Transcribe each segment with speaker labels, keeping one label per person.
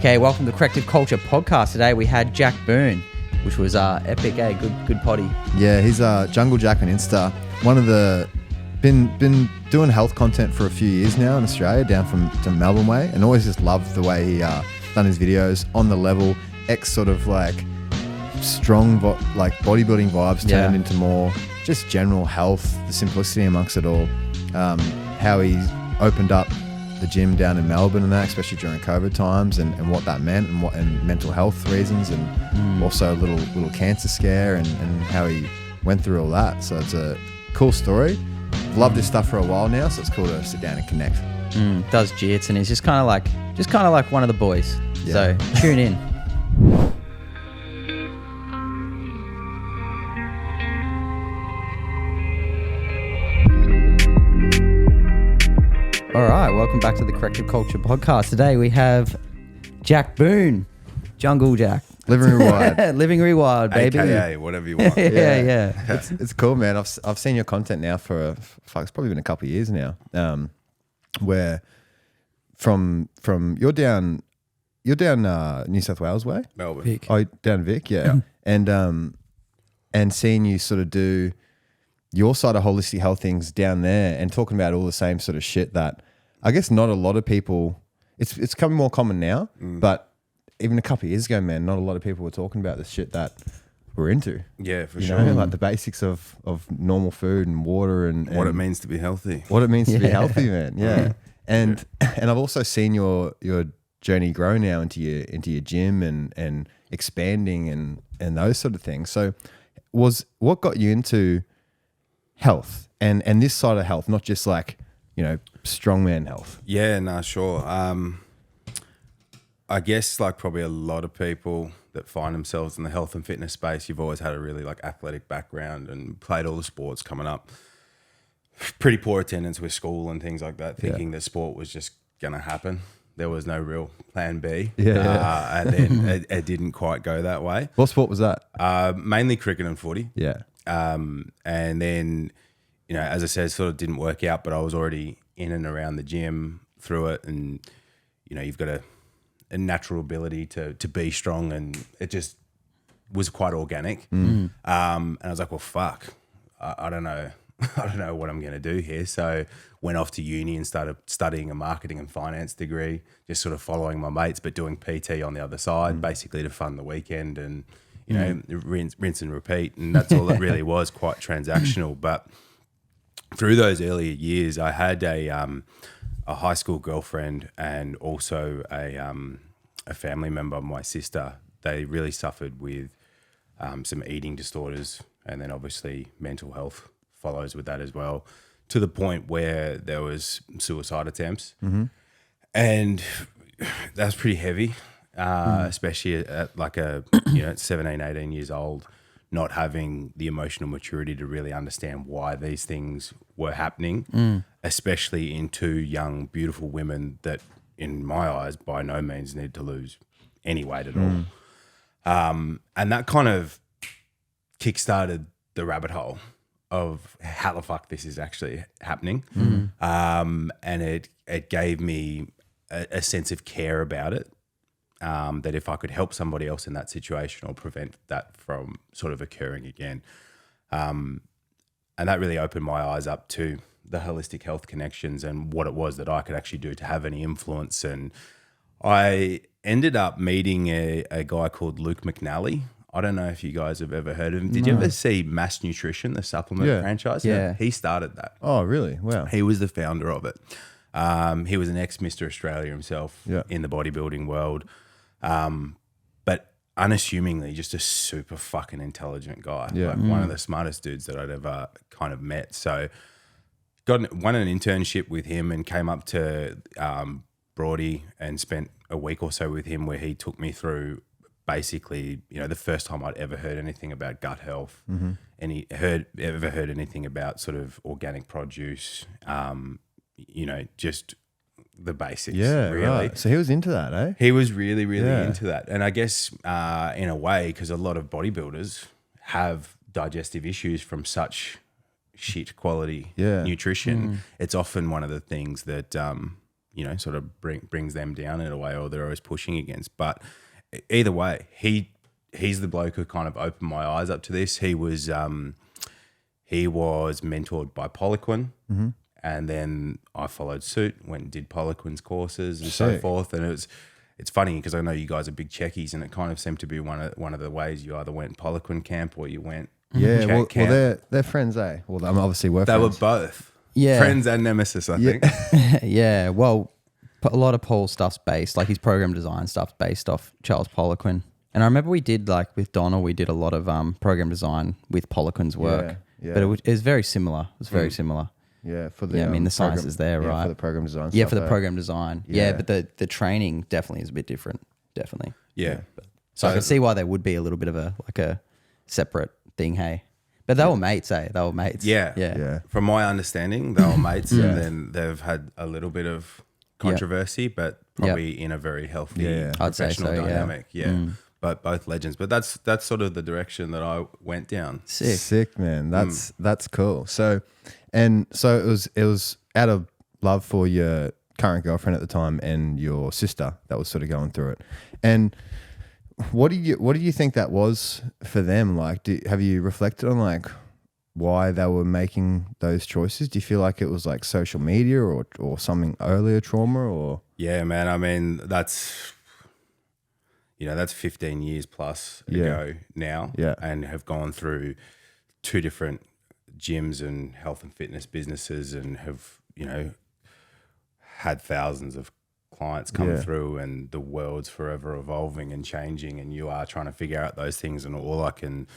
Speaker 1: Okay, welcome to Corrective Culture Podcast. Today we had Jack Boon, which was epic, good potty.
Speaker 2: Yeah, he's Jungle Jack on Insta. Been doing health content for a few years now in Australia, down from Melbourne way, and always just loved the way he done his videos on the level, sort of like strong like bodybuilding vibes turned into more just general health, the simplicity amongst it all. How he's opened up the gym down in Melbourne and that, especially during COVID times, and what that meant, and mental health reasons, and also a little cancer scare, and how he went through all that. So it's a cool story. I've loved this stuff for a while now, so it's cool to sit down and connect.
Speaker 1: Does jits, and he's just kind of like one of the boys.
Speaker 2: Yeah.
Speaker 1: So tune in. All right, welcome back to the Corrective Culture Podcast. Today we have Jack Boon, Jungle Jack.
Speaker 2: Living Rewired.
Speaker 1: Living Rewired, baby.
Speaker 3: AKA, whatever you want.
Speaker 1: Yeah.
Speaker 2: It's cool, man. I've seen your content now for it's probably been a couple of years now. Where from you're down New South Wales way,
Speaker 3: Melbourne.
Speaker 1: Vic.
Speaker 2: oh, down Vic, yeah. And seeing you sort of do your side of holistic health things down there, and talking about all the same sort of shit that I guess not a lot of people. It's becoming more common now, but even a couple of years ago, man, not a lot of people were talking about the shit that we're into.
Speaker 3: Yeah, for
Speaker 2: You
Speaker 3: sure.
Speaker 2: know, like the basics of normal food and water, and
Speaker 3: What it means to be healthy.
Speaker 2: what it means to be healthy, man. Yeah. And I've also seen your journey grow now into your gym and expanding and those sort of things. So what got you into health and this side of health, not just like, strongman health?
Speaker 3: Yeah, no, sure. I guess like probably a lot of people that find themselves in the health and fitness space, you've always had a really like athletic background and played all the sports coming up. Pretty poor attendance with school and things like that, thinking that sport was just going to happen. There was no real plan B. And then it didn't quite go that way.
Speaker 2: What sport was that?
Speaker 3: Mainly cricket and footy.
Speaker 2: Yeah.
Speaker 3: And then, as I said, sort of didn't work out, but I was already in and around the gym through it. And, you've got a natural ability to be strong, and it just was quite organic. And I was like, well, fuck, I don't know. I don't know what I'm going to do here. So went off to uni and started studying a marketing and finance degree, just sort of following my mates, but doing PT on the other side, basically to fund the weekend and, rinse and repeat. And that's all it really was, quite transactional. But through those earlier years, I had a high school girlfriend and also a family member, my sister. They really suffered with some eating disorders, and then obviously mental health follows with that as well, to the point where there was suicide attempts. And that's pretty heavy, especially at like 17, 18 years old, not having the emotional maturity to really understand why these things were happening, especially in two young, beautiful women that, in my eyes, by no means need to lose any weight at all. And that kind of kickstarted the rabbit hole of how the fuck this is actually happening. And it gave me a sense of care about it, that if I could help somebody else in that situation or prevent that from sort of occurring again. And that really opened my eyes up to the holistic health connections and what it was that I could actually do to have any influence. And I ended up meeting a guy called Luke McNally. I don't know if you guys have ever heard of him. Did you ever see Mass Nutrition, the supplement franchise?
Speaker 1: Yeah.
Speaker 3: He started that.
Speaker 2: Oh, really? Wow.
Speaker 3: He was the founder of it. He was an ex-Mr. Australia himself in the bodybuilding world. But unassumingly, just a super fucking intelligent guy.
Speaker 2: Yeah.
Speaker 3: Like one of the smartest dudes that I'd ever kind of met. So won an internship with him and came up to Broady and spent a week or so with him, where he took me through basically, the first time I'd ever heard anything about gut health, and he ever heard anything about sort of organic produce, just the basics.
Speaker 2: Yeah,
Speaker 3: really.
Speaker 2: right. So he was into that, eh?
Speaker 3: He was really, really into that. And I guess in a way, because a lot of bodybuilders have digestive issues from such shit quality nutrition, it's often one of the things that sort of brings them down in a way, or they're always pushing against. But either way, he's the bloke who kind of opened my eyes up to this. He was mentored by Poliquin, and then I followed suit, went and did Poliquin's courses and so forth. And it's funny because I know you guys are big Czechis, and it kind of seemed to be one of the ways you either went Poliquin camp or you went
Speaker 2: well,
Speaker 3: camp.
Speaker 2: they're friends, eh? Well, obviously we're
Speaker 3: They
Speaker 2: friends.
Speaker 3: were both
Speaker 1: Yeah.
Speaker 3: friends and nemesis, I think.
Speaker 1: Yeah, well, a lot of Paul's stuff's based, like his program design stuff's based off Charles Poliquin. And I remember we did, like with Donald, we did a lot of program design with Poliquin's work.
Speaker 2: Yeah.
Speaker 1: But it was very similar. It was very similar.
Speaker 2: Yeah, for the
Speaker 1: I mean, the science is there, right?
Speaker 2: For the program design
Speaker 1: Yeah,
Speaker 2: stuff,
Speaker 1: for the
Speaker 2: eh?
Speaker 1: program design. Yeah, but the training definitely is a bit different. Definitely.
Speaker 3: Yeah.
Speaker 1: So I can see why there would be a little bit of a separate thing, hey. But they were mates, eh? They were mates.
Speaker 3: Yeah.
Speaker 2: Yeah.
Speaker 3: From my understanding, they were mates, and then they've had a little bit of controversy, but probably in a very healthy
Speaker 1: I'd say
Speaker 3: professional
Speaker 1: so, yeah.
Speaker 3: dynamic. Yeah. But both legends. But that's sort of the direction that I went down.
Speaker 1: Sick.
Speaker 2: Man. That's cool. So it was out of love for your current girlfriend at the time and your sister that was sort of going through it. And what do you think that was for them? Like, have you reflected on like why they were making those choices? Do you feel like it was like social media or something earlier trauma or?
Speaker 3: Yeah, man. I mean, that's 15 years plus ago now, and have gone through 2 different gyms and health and fitness businesses, and have had thousands of clients come through, and the world's forever evolving and changing, and you are trying to figure out those things. And all I can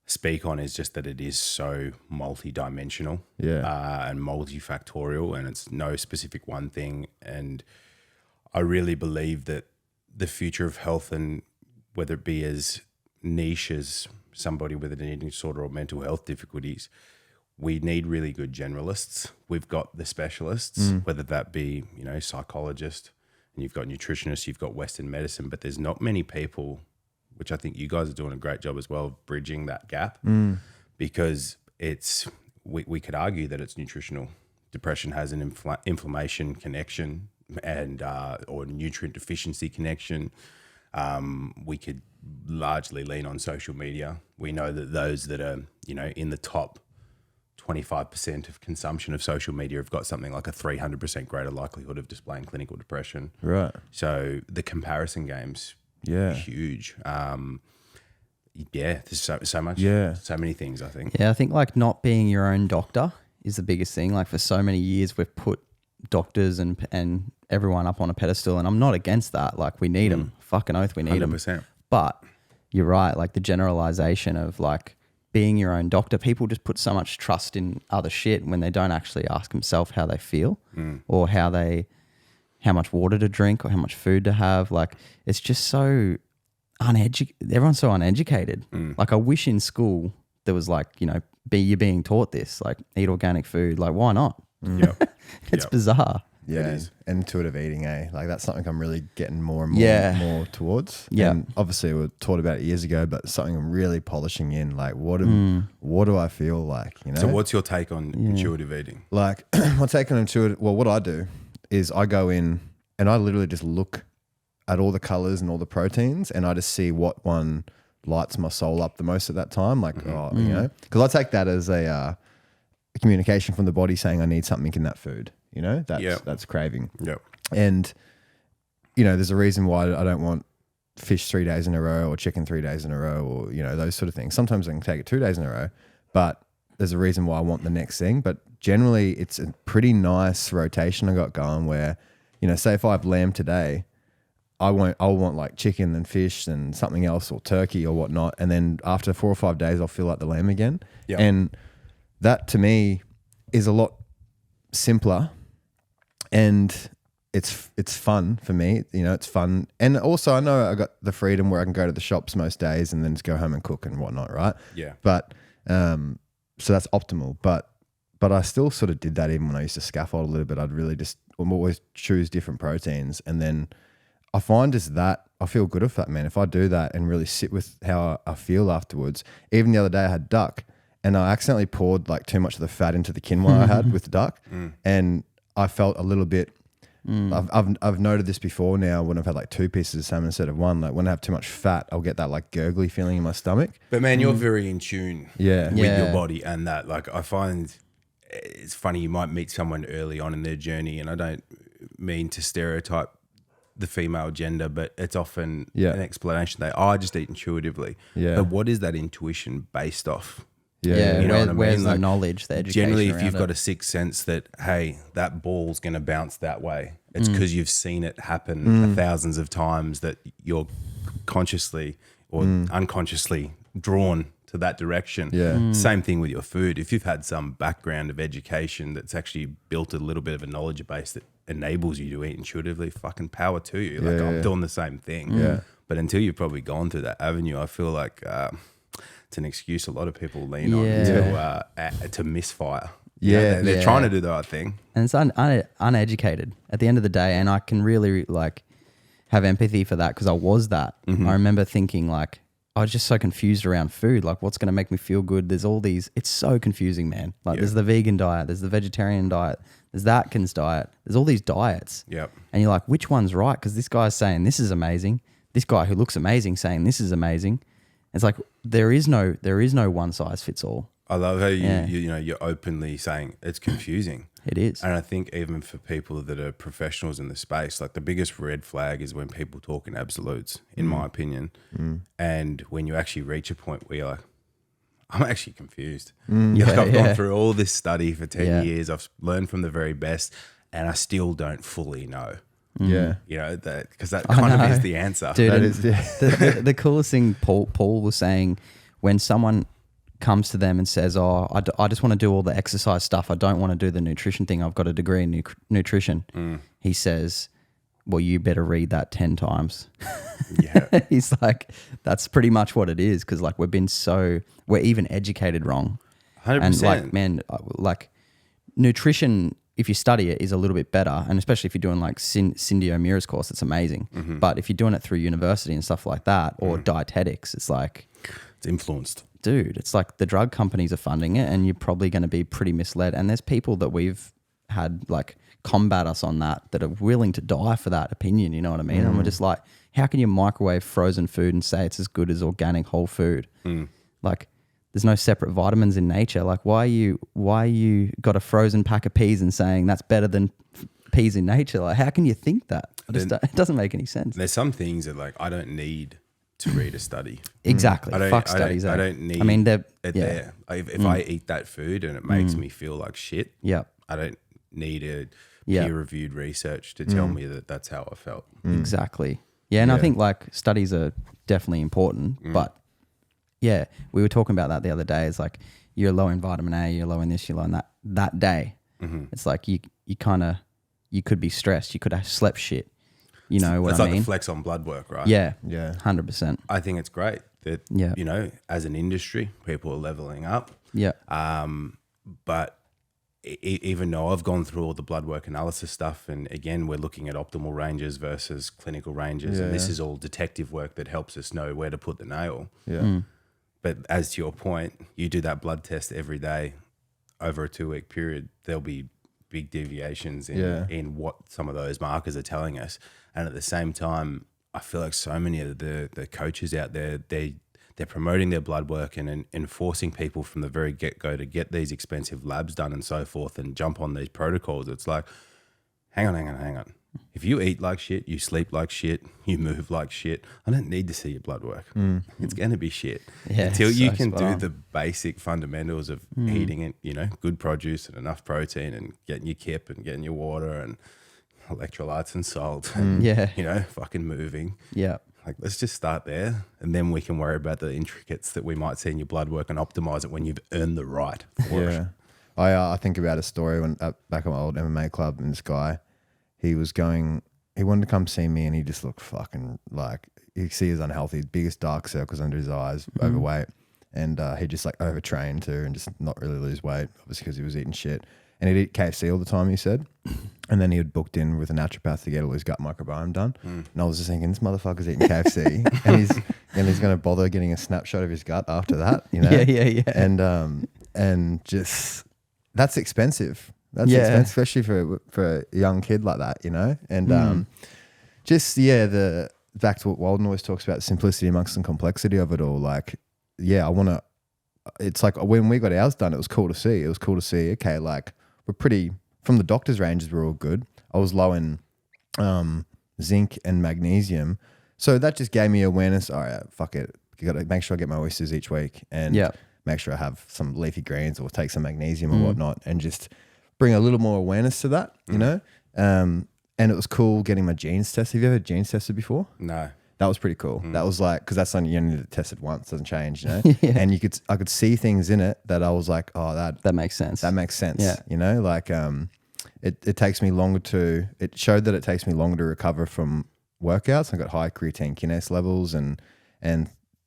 Speaker 3: speak on is just that it is so multi-dimensional and multifactorial, and it's no specific one thing. And I really believe that the future of health, and whether it be as niche as somebody with an eating disorder or mental health difficulties, we need really good generalists. We've got the specialists, whether that be, psychologist, and you've got nutritionists, you've got Western medicine, but there's not many people, which I think you guys are doing a great job as well, of bridging that gap, because we could argue that it's nutritional. Depression has an inflammation connection and or nutrient deficiency connection. We could largely lean on social media. We know that those that are, in the top 25% of consumption of social media have got something like a 300% greater likelihood of displaying clinical depression.
Speaker 2: Right.
Speaker 3: So the comparison game's huge. There's so much, so many things, I think.
Speaker 1: Yeah, I think like not being your own doctor is the biggest thing. Like for so many years, we've put doctors and everyone up on a pedestal, and I'm not against that. Like we need them, fucking oath, we need
Speaker 3: 100%.
Speaker 1: them. But you're right, like the generalization of like being your own doctor, people just put so much trust in other shit when they don't actually ask themselves how they feel or how much water to drink or how much food to have. Like it's just so everyone's so uneducated. Like I wish in school there was like, you're being taught this, like eat organic food. Like why not? It's bizarre.
Speaker 2: Yeah,
Speaker 3: It is.
Speaker 2: intuitive eating, eh? Like that's something I'm really getting more and more towards.
Speaker 1: Yeah.
Speaker 2: And obviously we were taught about it years ago, but something I'm really polishing in. Like what do I feel like?
Speaker 3: So what's your take on intuitive eating?
Speaker 2: Like my take on intuitive, well, what I do is I go in and I literally just look at all the colors and all the proteins, and I just see what one lights my soul up the most at that time. Like, because I take that as a communication from the body saying I need something in that food. That's craving.
Speaker 3: Yep.
Speaker 2: And, there's a reason why I don't want fish 3 days in a row or chicken 3 days in a row or, those sort of things. Sometimes I can take it 2 days in a row, but there's a reason why I want the next thing. But generally it's a pretty nice rotation I got going where, say if I have lamb today, I'll want like chicken and fish and something else or turkey or whatnot. And then after 4 or 5 days, I'll feel like the lamb again.
Speaker 3: Yep.
Speaker 2: And that to me is a lot simpler. And it's fun for me, it's fun. And also I know I got the freedom where I can go to the shops most days and then just go home and cook and whatnot, right?
Speaker 3: Yeah.
Speaker 2: But, so that's optimal. But I still sort of did that even when I used to scaffold a little bit. I'd really just always choose different proteins. And then I find is that I feel good with that, man. If I do that and really sit with how I feel afterwards, even the other day I had duck and I accidentally poured like too much of the fat into the quinoa I had with the duck. And I felt a little bit I've noted this before now when I've had like 2 pieces of salmon instead of 1. Like when I have too much fat, I'll get that like gurgly feeling in my stomach.
Speaker 3: But man, you're very in tune
Speaker 2: Yeah.
Speaker 3: with
Speaker 1: Yeah.
Speaker 3: your body, and that, like, I find it's funny, you might meet someone early on in their journey, and I don't mean to stereotype the female gender, but it's often an explanation that I just eat intuitively.
Speaker 2: Yeah.
Speaker 3: But what is that intuition based off?
Speaker 1: Yeah,
Speaker 3: You know what I
Speaker 1: where's
Speaker 3: mean?
Speaker 1: the
Speaker 3: Like,
Speaker 1: knowledge, the education
Speaker 3: generally, if
Speaker 1: around
Speaker 3: you've
Speaker 1: it?
Speaker 3: got a sixth sense that, hey, that ball's going to bounce that way, it's because you've seen it happen thousands of times that you're consciously or unconsciously drawn to that direction.
Speaker 2: Yeah.
Speaker 3: Same thing with your food. If you've had some background of education that's actually built a little bit of a knowledge base that enables you to eat intuitively, fucking power to you. Like, I'm doing the same thing.
Speaker 2: Yeah.
Speaker 3: But until you've probably gone through that avenue, I feel like it's an excuse a lot of people lean
Speaker 1: Yeah.
Speaker 3: on to misfire.
Speaker 2: Yeah.
Speaker 3: They're
Speaker 1: Yeah.
Speaker 3: trying to do the right thing.
Speaker 1: And it's uneducated at the end of the day. And I can really like have empathy for that because I was that. I remember thinking like, I was just so confused around food. Like, what's going to make me feel good? There's all these, it's so confusing, man. Like, there's the vegan diet, there's the vegetarian diet, there's the Atkins diet, there's all these diets.
Speaker 3: Yep.
Speaker 1: And you're like, which one's right? Because this guy's saying this is amazing. This guy who looks amazing saying this is amazing. It's like, there is no one size fits all.
Speaker 3: I love how you're openly saying it's confusing.
Speaker 1: It is.
Speaker 3: And I think even for people that are professionals in the space, like the biggest red flag is when people talk in absolutes, in my opinion. And when you actually reach a point where you're like, I'm actually confused. Like, I've gone through all this study for 10 years. I've learned from the very best, and I still don't fully know.
Speaker 2: Yeah.
Speaker 3: You know, because that kind of is the answer.
Speaker 1: Dude,
Speaker 2: That
Speaker 1: and
Speaker 2: is-
Speaker 1: the coolest thing Paul was saying, when someone comes to them and says, oh, I just want to do all the exercise stuff. I don't want to do the nutrition thing. I've got a degree in nutrition. He says, well, you better read that 10 times.
Speaker 3: Yeah.
Speaker 1: He's like, that's pretty much what it is. Cause like we're even educated wrong.
Speaker 3: 100%.
Speaker 1: And like, man, like nutrition, if you study it, is a little bit better. And especially if you're doing like Cindy O'Meara's course, it's amazing. But if you're doing it through university and stuff like that, or dietetics, it's like,
Speaker 3: It's influenced.
Speaker 1: dude, it's like the drug companies are funding it and you're probably going to be pretty misled. And there's people that we've had like combat us on that are willing to die for that opinion. You know what I mean? And we're just like, how can you microwave frozen food and say it's as good as organic whole food? Like, there's no separate vitamins in nature. Like, why you got a frozen pack of peas and saying that's better than peas in nature? Like, how can you think that? It doesn't make any sense.
Speaker 3: There's some things that, like, I don't need to read a study.
Speaker 1: Exactly.
Speaker 3: I don't,
Speaker 1: Fuck
Speaker 3: I don't-
Speaker 1: studies.
Speaker 3: I don't need
Speaker 1: I mean, they're
Speaker 3: it
Speaker 1: yeah.
Speaker 3: there. If I eat that food and it makes me feel like shit,
Speaker 1: Yeah.
Speaker 3: I don't need a
Speaker 1: Yeah.
Speaker 3: peer-reviewed research to tell me that that's how I felt.
Speaker 1: Exactly. Yeah, and I think like studies are definitely important, but yeah, we were talking about that the other day. It's like you're low in vitamin A, you're low in this, you're low in that day. It's like you could be stressed, you could have slept shit. You know what
Speaker 3: It's
Speaker 1: I
Speaker 3: like
Speaker 1: mean?
Speaker 3: the flex on blood work, right?
Speaker 1: Yeah.
Speaker 2: Yeah.
Speaker 1: 100%.
Speaker 3: I think it's great that,
Speaker 1: Yeah.
Speaker 3: you know, as an industry, people are leveling up.
Speaker 1: Yeah.
Speaker 3: But even though I've gone through all the blood work analysis stuff, and again, we're looking at optimal ranges versus clinical ranges, and this is all detective work that helps us know where to put the nail.
Speaker 2: Yeah.
Speaker 3: But as to your point, you do that blood test every day over a 2-week period, there'll be big deviations in what some of those markers are telling us. And at the same time, I feel like so many of the coaches out there, they're promoting their blood work and enforcing people from the very get-go to get these expensive labs done and so forth and jump on these protocols. It's like, hang on. If you eat like shit, you sleep like shit, you move like shit, I don't need to see your blood work. It's going to be shit.
Speaker 1: Yeah,
Speaker 3: Until you
Speaker 1: so
Speaker 3: can
Speaker 1: spot
Speaker 3: do
Speaker 1: on.
Speaker 3: the basic fundamentals of eating it, you know, good produce and enough protein and getting your kip and getting your water and electrolytes and salt and,
Speaker 1: Yeah.
Speaker 3: you know, fucking moving.
Speaker 1: Yeah.
Speaker 3: Like, let's just start there, and then we can worry about the intricates that we might see in your blood work and optimize it when you've earned the right for it.
Speaker 2: Yeah. I think about a story when back at my old MMA club, and this guy, he wanted to come see me, and he just looked fucking like, you could see he was unhealthy, biggest dark circles under his eyes, overweight, and he just like overtrained too, and just not really lose weight, obviously because he was eating shit. And he'd eat KFC all the time, he said. And then he had booked in with a naturopath to get all his gut microbiome done. And I was just thinking, this motherfucker's eating KFC and he's going to bother getting a snapshot of his gut after that, you know?
Speaker 1: Yeah.
Speaker 2: And just, that's expensive. That's
Speaker 1: Yeah.
Speaker 2: expensive, especially for a young kid like that, you know? And just, the back to what Walden always talks about, simplicity amongst the complexity of it all. Like, I want to, it's like when we got ours done, it was cool to see. It was cool to see, okay, like we're pretty, from the doctor's ranges, we're all good. I was low in zinc and magnesium. So that just gave me awareness. All right, fuck it. You got to make sure I get my oysters each week and make sure I have some leafy greens or take some magnesium or whatnot, and just bring a little more awareness to that, you know? And it was cool getting my genes tested. Have you ever had genes tested before?
Speaker 3: No.
Speaker 2: That was pretty cool. That was like, because that's something you only need to test it once, doesn't change, you know? And I could see things in it that I was like, oh, that
Speaker 1: makes sense.
Speaker 2: That makes sense.
Speaker 1: Yeah.
Speaker 2: You know, like it takes me longer it showed that it takes me longer to recover from workouts. I got high creatine kinase levels and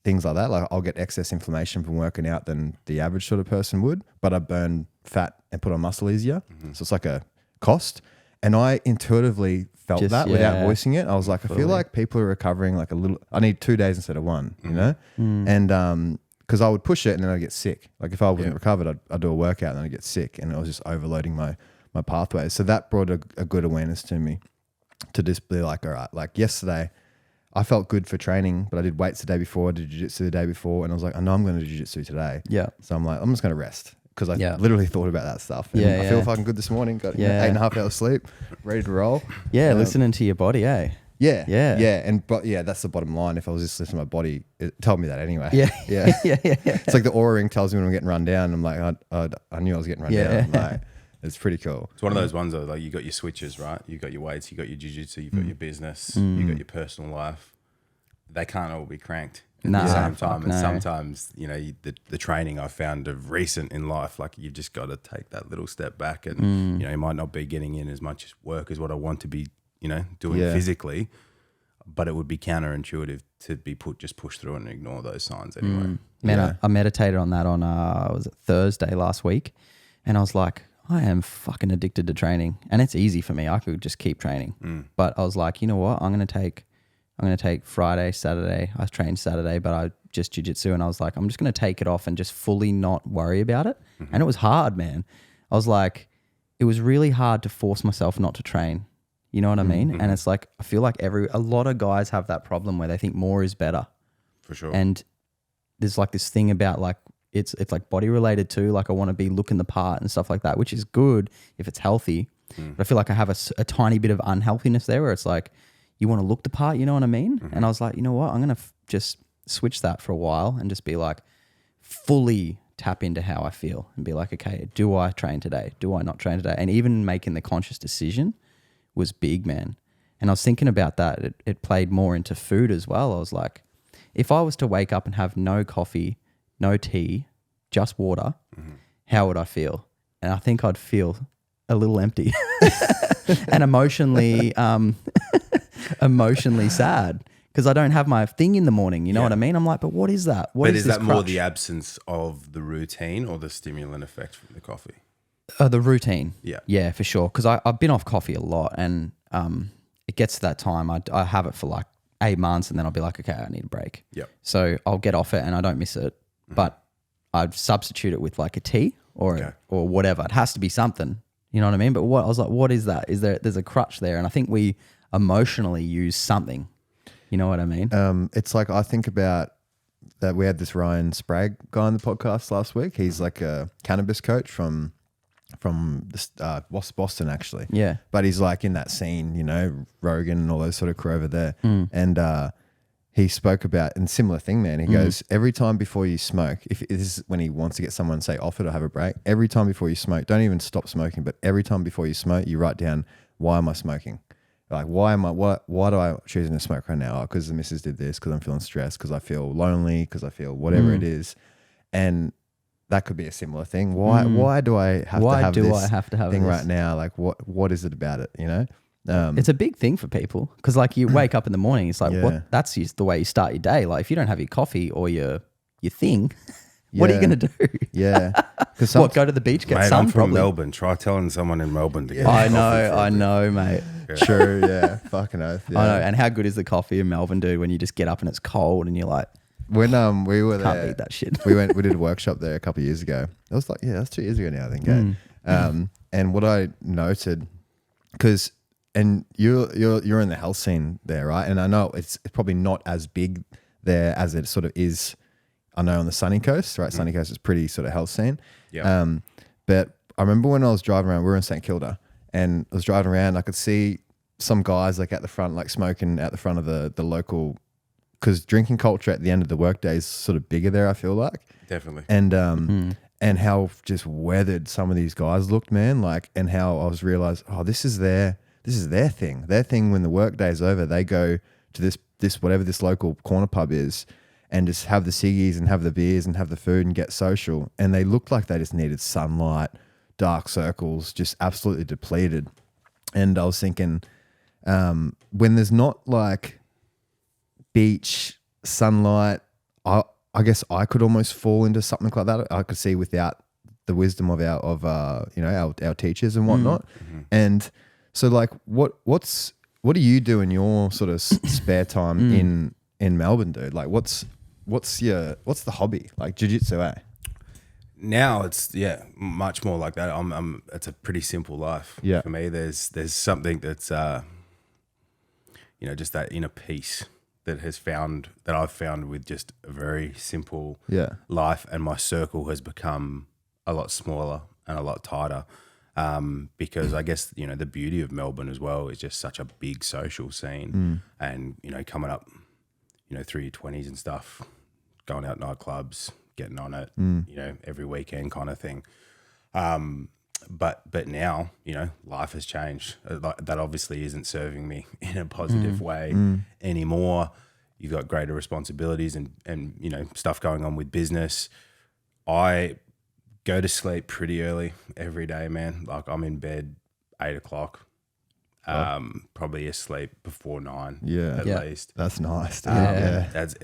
Speaker 2: things like that. Like I'll get excess inflammation from working out than the average sort of person would, but I burn fat and put on muscle easier. So it's like a cost. And I intuitively felt that without voicing it. I was like, I feel like people are recovering like a little, I need 2 days instead of one, you know? And because I would push it and then I'd get sick. Like if I wasn't recovered, I'd do a workout and then I'd get sick, and I was just overloading my pathways. So that brought a good awareness to me to just be like, all right, like yesterday I felt good for training, but I did weights the day before, I did jiu-jitsu the day before, and I was like, I know I'm going to do jiu-jitsu today. Yeah. So I'm like, I'm just going to rest. Because I literally thought about that stuff. And I feel fucking good this morning. Got 8.5 hours sleep, ready to roll.
Speaker 1: Yeah, listening to your body, eh?
Speaker 2: Yeah. But that's the bottom line. If I was just listening to my body, it told me that anyway.
Speaker 1: Yeah.
Speaker 2: It's like the aura ring tells me when I'm getting run down. I'm like, I knew I was getting run down. Like, it's pretty cool.
Speaker 3: It's one of those ones though, like you got your switches, right? You got your weights, you got your jiu-jitsu, you've got your business, you got your personal life. They can't all be cranked at the same time. And sometimes, you know, the training I found of recent in life, like you've just got to take that little step back, and you know, you might not be getting in as much work as what I want to be, you know, doing physically, but it would be counterintuitive to be pushed through and ignore those signs anyway.
Speaker 1: Man, I meditated on that on was it Thursday last week, and I was like, I am fucking addicted to training, and it's easy for me. I could just keep training, but I was like, you know what? I'm gonna take Friday, Saturday. I trained Saturday, but I just jiu-jitsu, and I was like, I'm just going to take it off and just fully not worry about it. And it was hard, man. I was like, it was really hard to force myself not to train. You know what I mean? And it's like, I feel like a lot of guys have that problem where they think more is better. For sure. And there's like this thing about like, it's like body related too. Like I want to be looking the part and stuff like that, which is good if it's healthy. But I feel like I have a tiny bit of unhealthiness there where it's like, you want to look the part, you know what I mean? And I was like, you know what? I'm going to just switch that for a while and just be like, fully tap into how I feel and be like, okay, do I train today? Do I not train today? And even making the conscious decision was big, man. And I was thinking about that. It played more into food as well. I was like, if I was to wake up and have no coffee, no tea, just water, how would I feel? And I think I'd feel a little empty and emotionally sad because I don't have my thing in the morning. You know what I mean? I'm like, but what is that? What is that?
Speaker 3: More the absence of the routine or the stimulant effect from the coffee?
Speaker 1: The routine.
Speaker 3: Yeah,
Speaker 1: for sure. Because I've been off coffee a lot, and it gets to that time. I have it for like 8 months, and then I'll be like, okay, I need a break. So I'll get off it, and I don't miss it, but I'd substitute it with like a tea or whatever. It has to be something. You know what I mean? But I was like, what is that? There's a crutch there, and I think we emotionally use something. You know what I mean?
Speaker 2: It's like I think about that. We had this Ryan Sprague guy on the podcast last week. He's like a cannabis coach from Boston, actually.
Speaker 1: Yeah.
Speaker 2: But he's like in that scene, you know, Rogan and all those sort of crew over there. And he spoke about a similar thing, man. He goes, every time before you smoke, if this is when he wants to get someone, say, off it or have a break, every time before you smoke, don't even stop smoking, but every time before you smoke, you write down, why am I smoking? Like, why do I choosing to smoke right now? Because the missus did this, because I'm feeling stressed, because I feel lonely, because I feel whatever it is. And that could be a similar thing. Why do I have to have this right now? Like, what is it about it, you know?
Speaker 1: It's a big thing for people because like you wake up in the morning, it's like, that's just the way you start your day. Like if you don't have your coffee or your thing, what are you going to do? Go to the beach, get sun?
Speaker 3: I'm from Melbourne. Try telling someone in Melbourne to get
Speaker 1: I know, mate.
Speaker 2: True, fucking oath.
Speaker 1: I know. And how good is the coffee in Melbourne, dude, when you just get up and it's cold and you're like,
Speaker 2: when we were there,
Speaker 1: can't beat that shit.
Speaker 2: we did a workshop there a couple of years ago. It was like, that's 2 years ago now, I think. And what I noted, because and you're in the health scene there, right? And I know it's probably not as big there as it sort of is. I know on the sunny coast, right? Sunny coast is pretty sort of health scene.
Speaker 3: Yeah.
Speaker 2: But I remember when I was driving around, we were in St Kilda, and I was driving around. I could see some guys like at the front, like smoking at the front of the local, because drinking culture at the end of the workday is sort of bigger there. I feel like
Speaker 3: Definitely.
Speaker 2: and how just weathered some of these guys looked, man. Like, and how I was realized, oh, this is their thing. Their thing when the workday is over, they go to this whatever this local corner pub is, and just have the ciggies and have the beers and have the food and get social. And they looked like they just needed sunlight, dark circles, just absolutely depleted. And I was thinking, when there's not like beach sunlight, I guess I could almost fall into something like that. I could see without the wisdom of our teachers and whatnot. And so like, what do you do in your sort of spare time in Melbourne, dude? Like, what's the hobby? Like jiu-jitsu, eh?
Speaker 3: Now it's much more like that. It's a pretty simple life.
Speaker 2: Yeah.
Speaker 3: For me, there's something that's just that inner peace that I've found with just a very simple life, and my circle has become a lot smaller and a lot tighter. Because I guess, the beauty of Melbourne as well is just such a big social scene, and, coming up, through your 20s and stuff, going out nightclubs, getting on it, every weekend kind of thing. But now, life has changed. That obviously isn't serving me in a positive way anymore. You've got greater responsibilities and stuff going on with business. I go to sleep pretty early every day, man. Like, I'm in bed 8 o'clock, probably asleep before 9 at least.
Speaker 2: That's nice.
Speaker 3: That's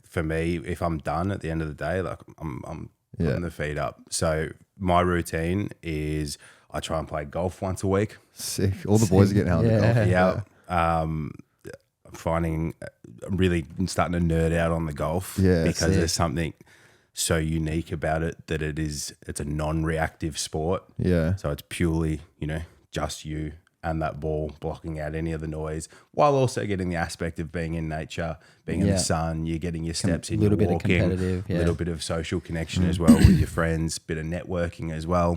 Speaker 3: for me, if I'm done at the end of the day, like I'm putting the feet up. So my routine is I try and play golf once a week.
Speaker 2: Sick. All the boys are getting out of the golf.
Speaker 3: I'm really starting to nerd out on the golf because there's something so unique about it that it's a non-reactive sport. Yeah. So it's purely, just you and that ball blocking out any of the noise, while also getting the aspect of being in nature, being in the sun. You're getting your steps in, you're walking, a little bit of social connection as well with your friends, bit of networking as well.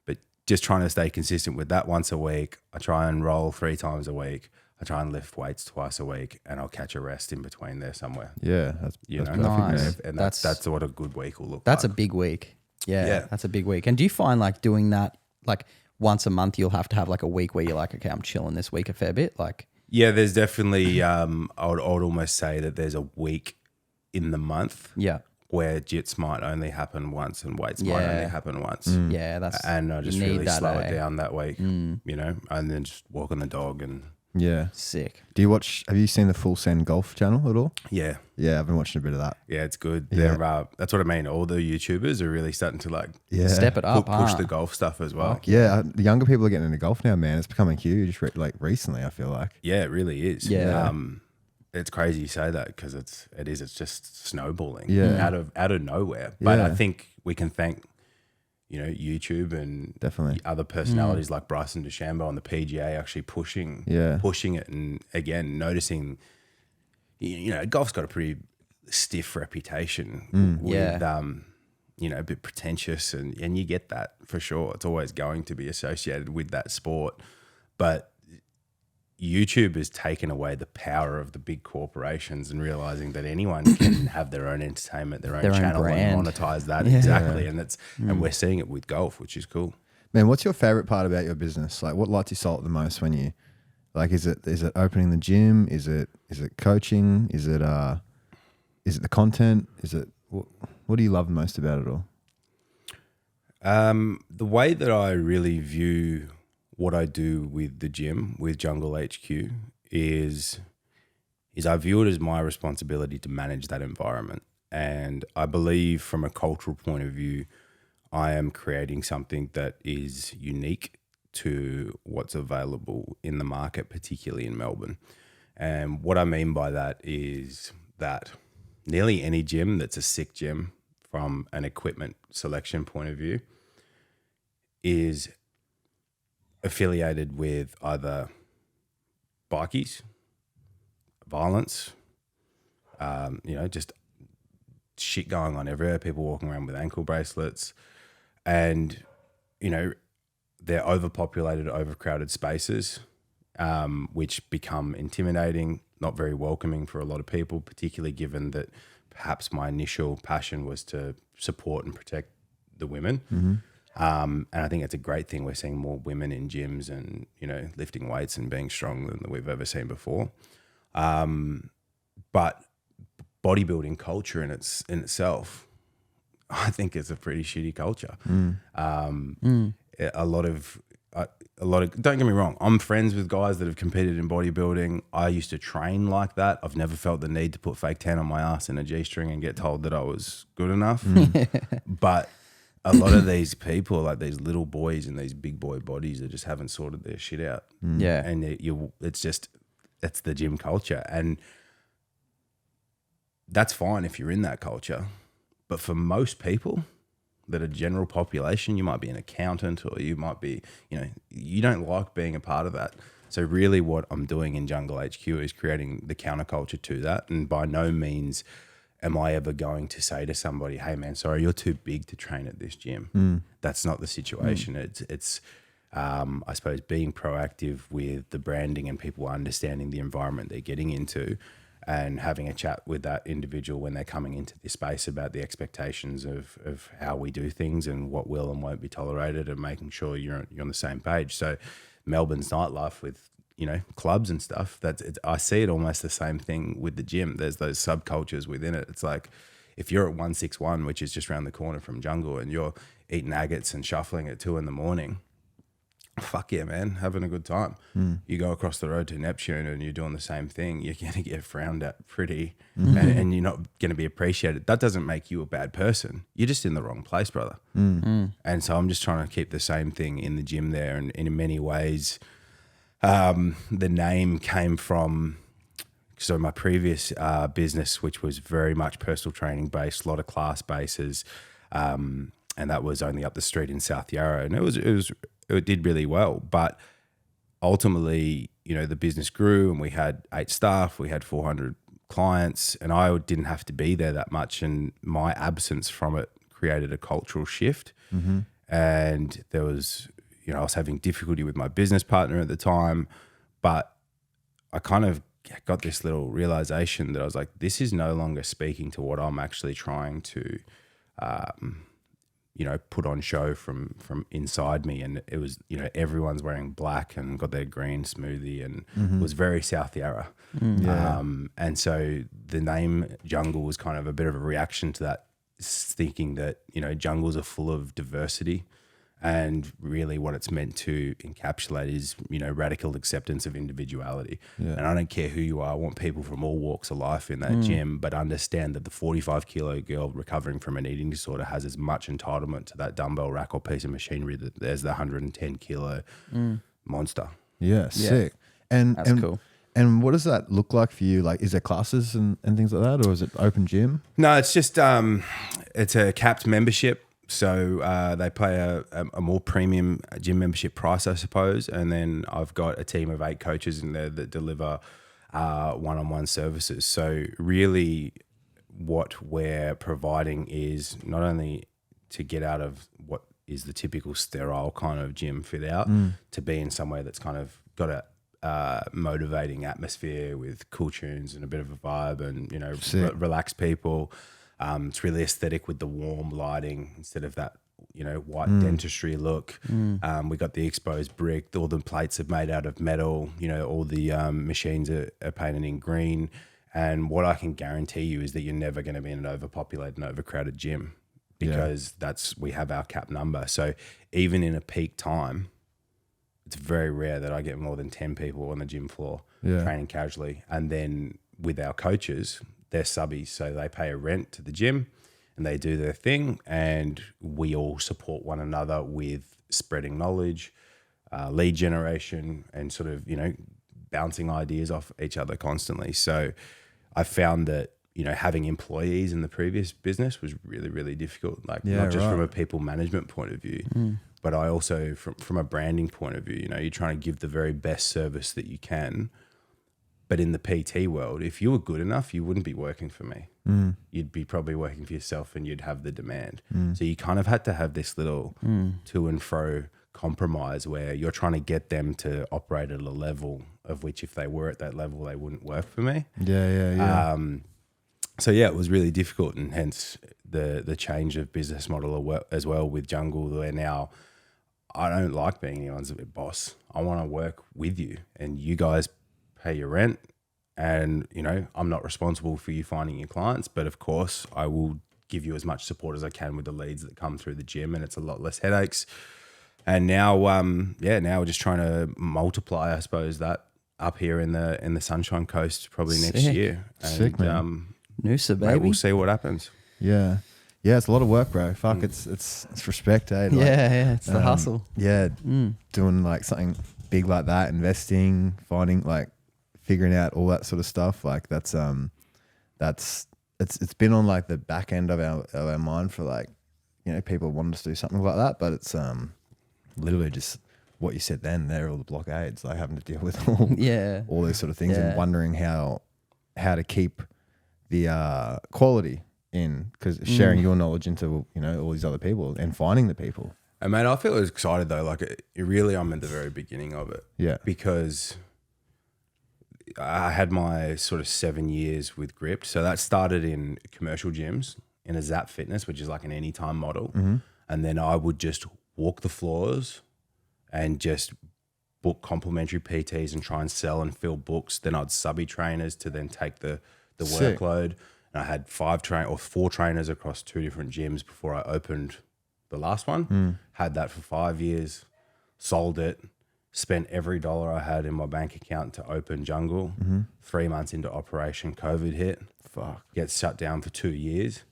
Speaker 3: But just trying to stay consistent with that once a week. I try and roll 3 times a week. I try and lift weights twice a week, and I'll catch a rest in between there somewhere.
Speaker 2: Yeah, that's perfect.
Speaker 1: Nice.
Speaker 3: And that's what a good week will look
Speaker 1: That's
Speaker 3: like.
Speaker 1: a big week. Yeah, that's a big week. And do you find like doing that, like once a month, you'll have to have like a week where you're like, okay, I'm chilling this week a fair bit? Like,
Speaker 3: yeah, there's definitely, I would almost say that there's a week in the month where jits might only happen once and weights might only happen once.
Speaker 1: Yeah,
Speaker 3: and I just really slow it down that week, and then just walking the dog and
Speaker 1: sick.
Speaker 2: Have you seen the Full Send Golf channel at all?
Speaker 3: Yeah,
Speaker 2: I've been watching a bit of that.
Speaker 3: Yeah, it's good. They're that's what I mean. All the YouTubers are really starting to like
Speaker 1: step it up,
Speaker 3: push the golf stuff as well.
Speaker 2: The younger people are getting into golf now, man. It's becoming huge. Like recently, I feel like.
Speaker 3: Yeah, it really is.
Speaker 1: Yeah.
Speaker 3: It's crazy you say that because it's just snowballing out of nowhere. But I think we can thank YouTube and
Speaker 2: definitely
Speaker 3: other personalities like Bryson DeChambeau on the PGA actually pushing it, and again noticing golf's got a pretty stiff reputation with a bit pretentious, and you get that for sure. It's always going to be associated with that sport, but YouTube has taken away the power of the big corporations and realizing that anyone can have their own entertainment, their own channel, and monetize that. Exactly. And we're seeing it with golf, which is cool. Man,
Speaker 2: what's your favorite part about your business? Like, what lights you salt the most when you, like, is it opening the gym? Is it coaching? Is it the content? What do you love most about it all?
Speaker 3: The way that I really view what I do with the gym, with Jungle HQ, is I view it as my responsibility to manage that environment. And I believe from a cultural point of view, I am creating something that is unique to what's available in the market, particularly in Melbourne. And what I mean by that is that nearly any gym that's a sick gym from an equipment selection point of view is affiliated with either bikies, violence, just shit going on everywhere. People walking around with ankle bracelets, and they're overpopulated, overcrowded spaces, which become intimidating, not very welcoming for a lot of people, particularly given that perhaps my initial passion was to support and protect the women. And I think it's a great thing. We're seeing more women in gyms and, lifting weights and being strong than we've ever seen before. But bodybuilding culture in itself, I think is a pretty shitty culture. A lot of, don't get me wrong, I'm friends with guys that have competed in bodybuilding. I used to train like that. I've never felt the need to put fake tan on my ass in a G-string and get told that I was good enough. But a lot of these people, like these little boys in these big boy bodies, that just haven't sorted their shit out.
Speaker 1: Yeah.
Speaker 3: And that's the gym culture. And that's fine if you're in that culture. But for most people that are general population, you might be an accountant, or you might be, you don't like being a part of that. So really what I'm doing in Jungle HQ is creating the counterculture to that. And by no means am I ever going to say to somebody, hey man, sorry, you're too big to train at this gym. That's not the situation. It's I suppose being proactive with the branding and people understanding the environment they're getting into, and having a chat with that individual when they're coming into this space about the expectations of how we do things and what will and won't be tolerated, and making sure you're on the same page. So Melbourne's nightlife with, clubs and stuff, I see it almost the same thing with the gym. There's those subcultures within it. It's like if you're at 161, which is just around the corner from Jungle, and you're eating agates and shuffling at 2 a.m, fuck yeah, man, having a good time. You go across the road to Neptune and you're doing the same thing, you're going to get frowned at pretty, and you're not going to be appreciated. That doesn't make you a bad person. You're just in the wrong place, brother. And so I'm just trying to keep the same thing in the gym there. And in many ways, the name came from, so my previous business, which was very much personal training based, a lot of class bases, and that was only up the street in South Yarra, and it did really well. But ultimately, the business grew, and we had 8 staff, we had 400 clients, and I didn't have to be there that much. And my absence from it created a cultural shift. And there was, I was having difficulty with my business partner at the time, but I kind of got this little realization that I was like, this is no longer speaking to what I'm actually trying to, put on show from inside me. And it was, everyone's wearing black and got their green smoothie, and it was very South Yarra. And so the name Jungle was kind of a bit of a reaction to that, thinking that, jungles are full of diversity. And really what it's meant to encapsulate is, radical acceptance of individuality. And I don't care who you are. I want people from all walks of life in that gym, but understand that the 45-kilo girl recovering from an eating disorder has as much entitlement to that dumbbell rack or piece of machinery that there's the 110-kilo monster.
Speaker 2: Yeah, sick. And
Speaker 1: That's cool.
Speaker 2: And what does that look like for you? Like, is there classes and things like that, or is it open gym?
Speaker 3: No, it's just it's a capped membership. So they pay a more premium gym membership price, I suppose. And then I've got a team of 8 coaches in there that deliver one-on-one services. So really what we're providing is not only to get out of what is the typical sterile kind of gym fit out, to be in somewhere that's kind of got a motivating atmosphere with cool tunes and a bit of a vibe, and, relaxed people. It's really aesthetic with the warm lighting instead of that, white dentistry look. We got the exposed brick. All the plates are made out of metal. All the machines are painted in green. And what I can guarantee you is that you're never going to be in an overpopulated and overcrowded gym, because we have our cap number. So even in a peak time, it's very rare that I get more than 10 people on the gym floor training casually. And then with our coaches, they're subbies, so they pay a rent to the gym and they do their thing, and we all support one another with spreading knowledge, lead generation, and sort of, bouncing ideas off each other constantly. So I found that, having employees in the previous business was really, really difficult. Like not just from a people management point of view, But I also, from a branding point of view, you know, you're trying to give the very best service that you can. But in the PT world, if you were good enough, you wouldn't be working for me. You'd be probably working for yourself, and you'd have the demand. So you kind of had to have this little to and fro compromise where you're trying to get them to operate at a level of which, if they were at that level, they wouldn't work for me.
Speaker 2: Yeah.
Speaker 3: So yeah, it was really difficult, and hence the change of business model as well with Jungle, where now I don't like being anyone's boss. I want to work with you, and you guys pay your rent, and you know, I'm not responsible for you finding your clients, but of course I will give you as much support as I can with the leads that come through the gym, and it's a lot less headaches. And now now we're just trying to multiply, I suppose, that up here in the Sunshine Coast probably next
Speaker 1: Sick.
Speaker 3: year. And,
Speaker 2: Sick, man.
Speaker 1: Noosa,
Speaker 3: mate,
Speaker 1: baby.
Speaker 3: we'll see what happens.
Speaker 2: Yeah. It's a lot of work, bro. Fuck, it's respect, eh? Like,
Speaker 1: Yeah, it's the hustle.
Speaker 2: Yeah, doing like something big like that, investing, finding, like, figuring out all that sort of stuff. Like that's it's been on like the back end of our mind for, like, you know, people wanting us to do something like that, but it's literally just what you said then. There, all the blockades, like having to deal with all those sort of things, and wondering how to keep the quality in, because sharing your knowledge into, you know, all these other people and finding the people.
Speaker 3: And mate, I feel excited though. Like I'm at the very beginning of it.
Speaker 2: Yeah.
Speaker 3: Because I had my sort of 7 years with Gripped. So that started in commercial gyms in a Zap Fitness, which is like an anytime model. And then I would just walk the floors and just book complimentary PTs and try and sell and fill books. Then I'd subby trainers to then take the
Speaker 2: Sick.
Speaker 3: workload. And I had 4 trainers across 2 different gyms before I opened the last one. Had that for 5 years, sold it, spent every dollar I had in my bank account to open Jungle. 3 months into operation, COVID hit.
Speaker 2: Fuck.
Speaker 3: Gets shut down for 2 years.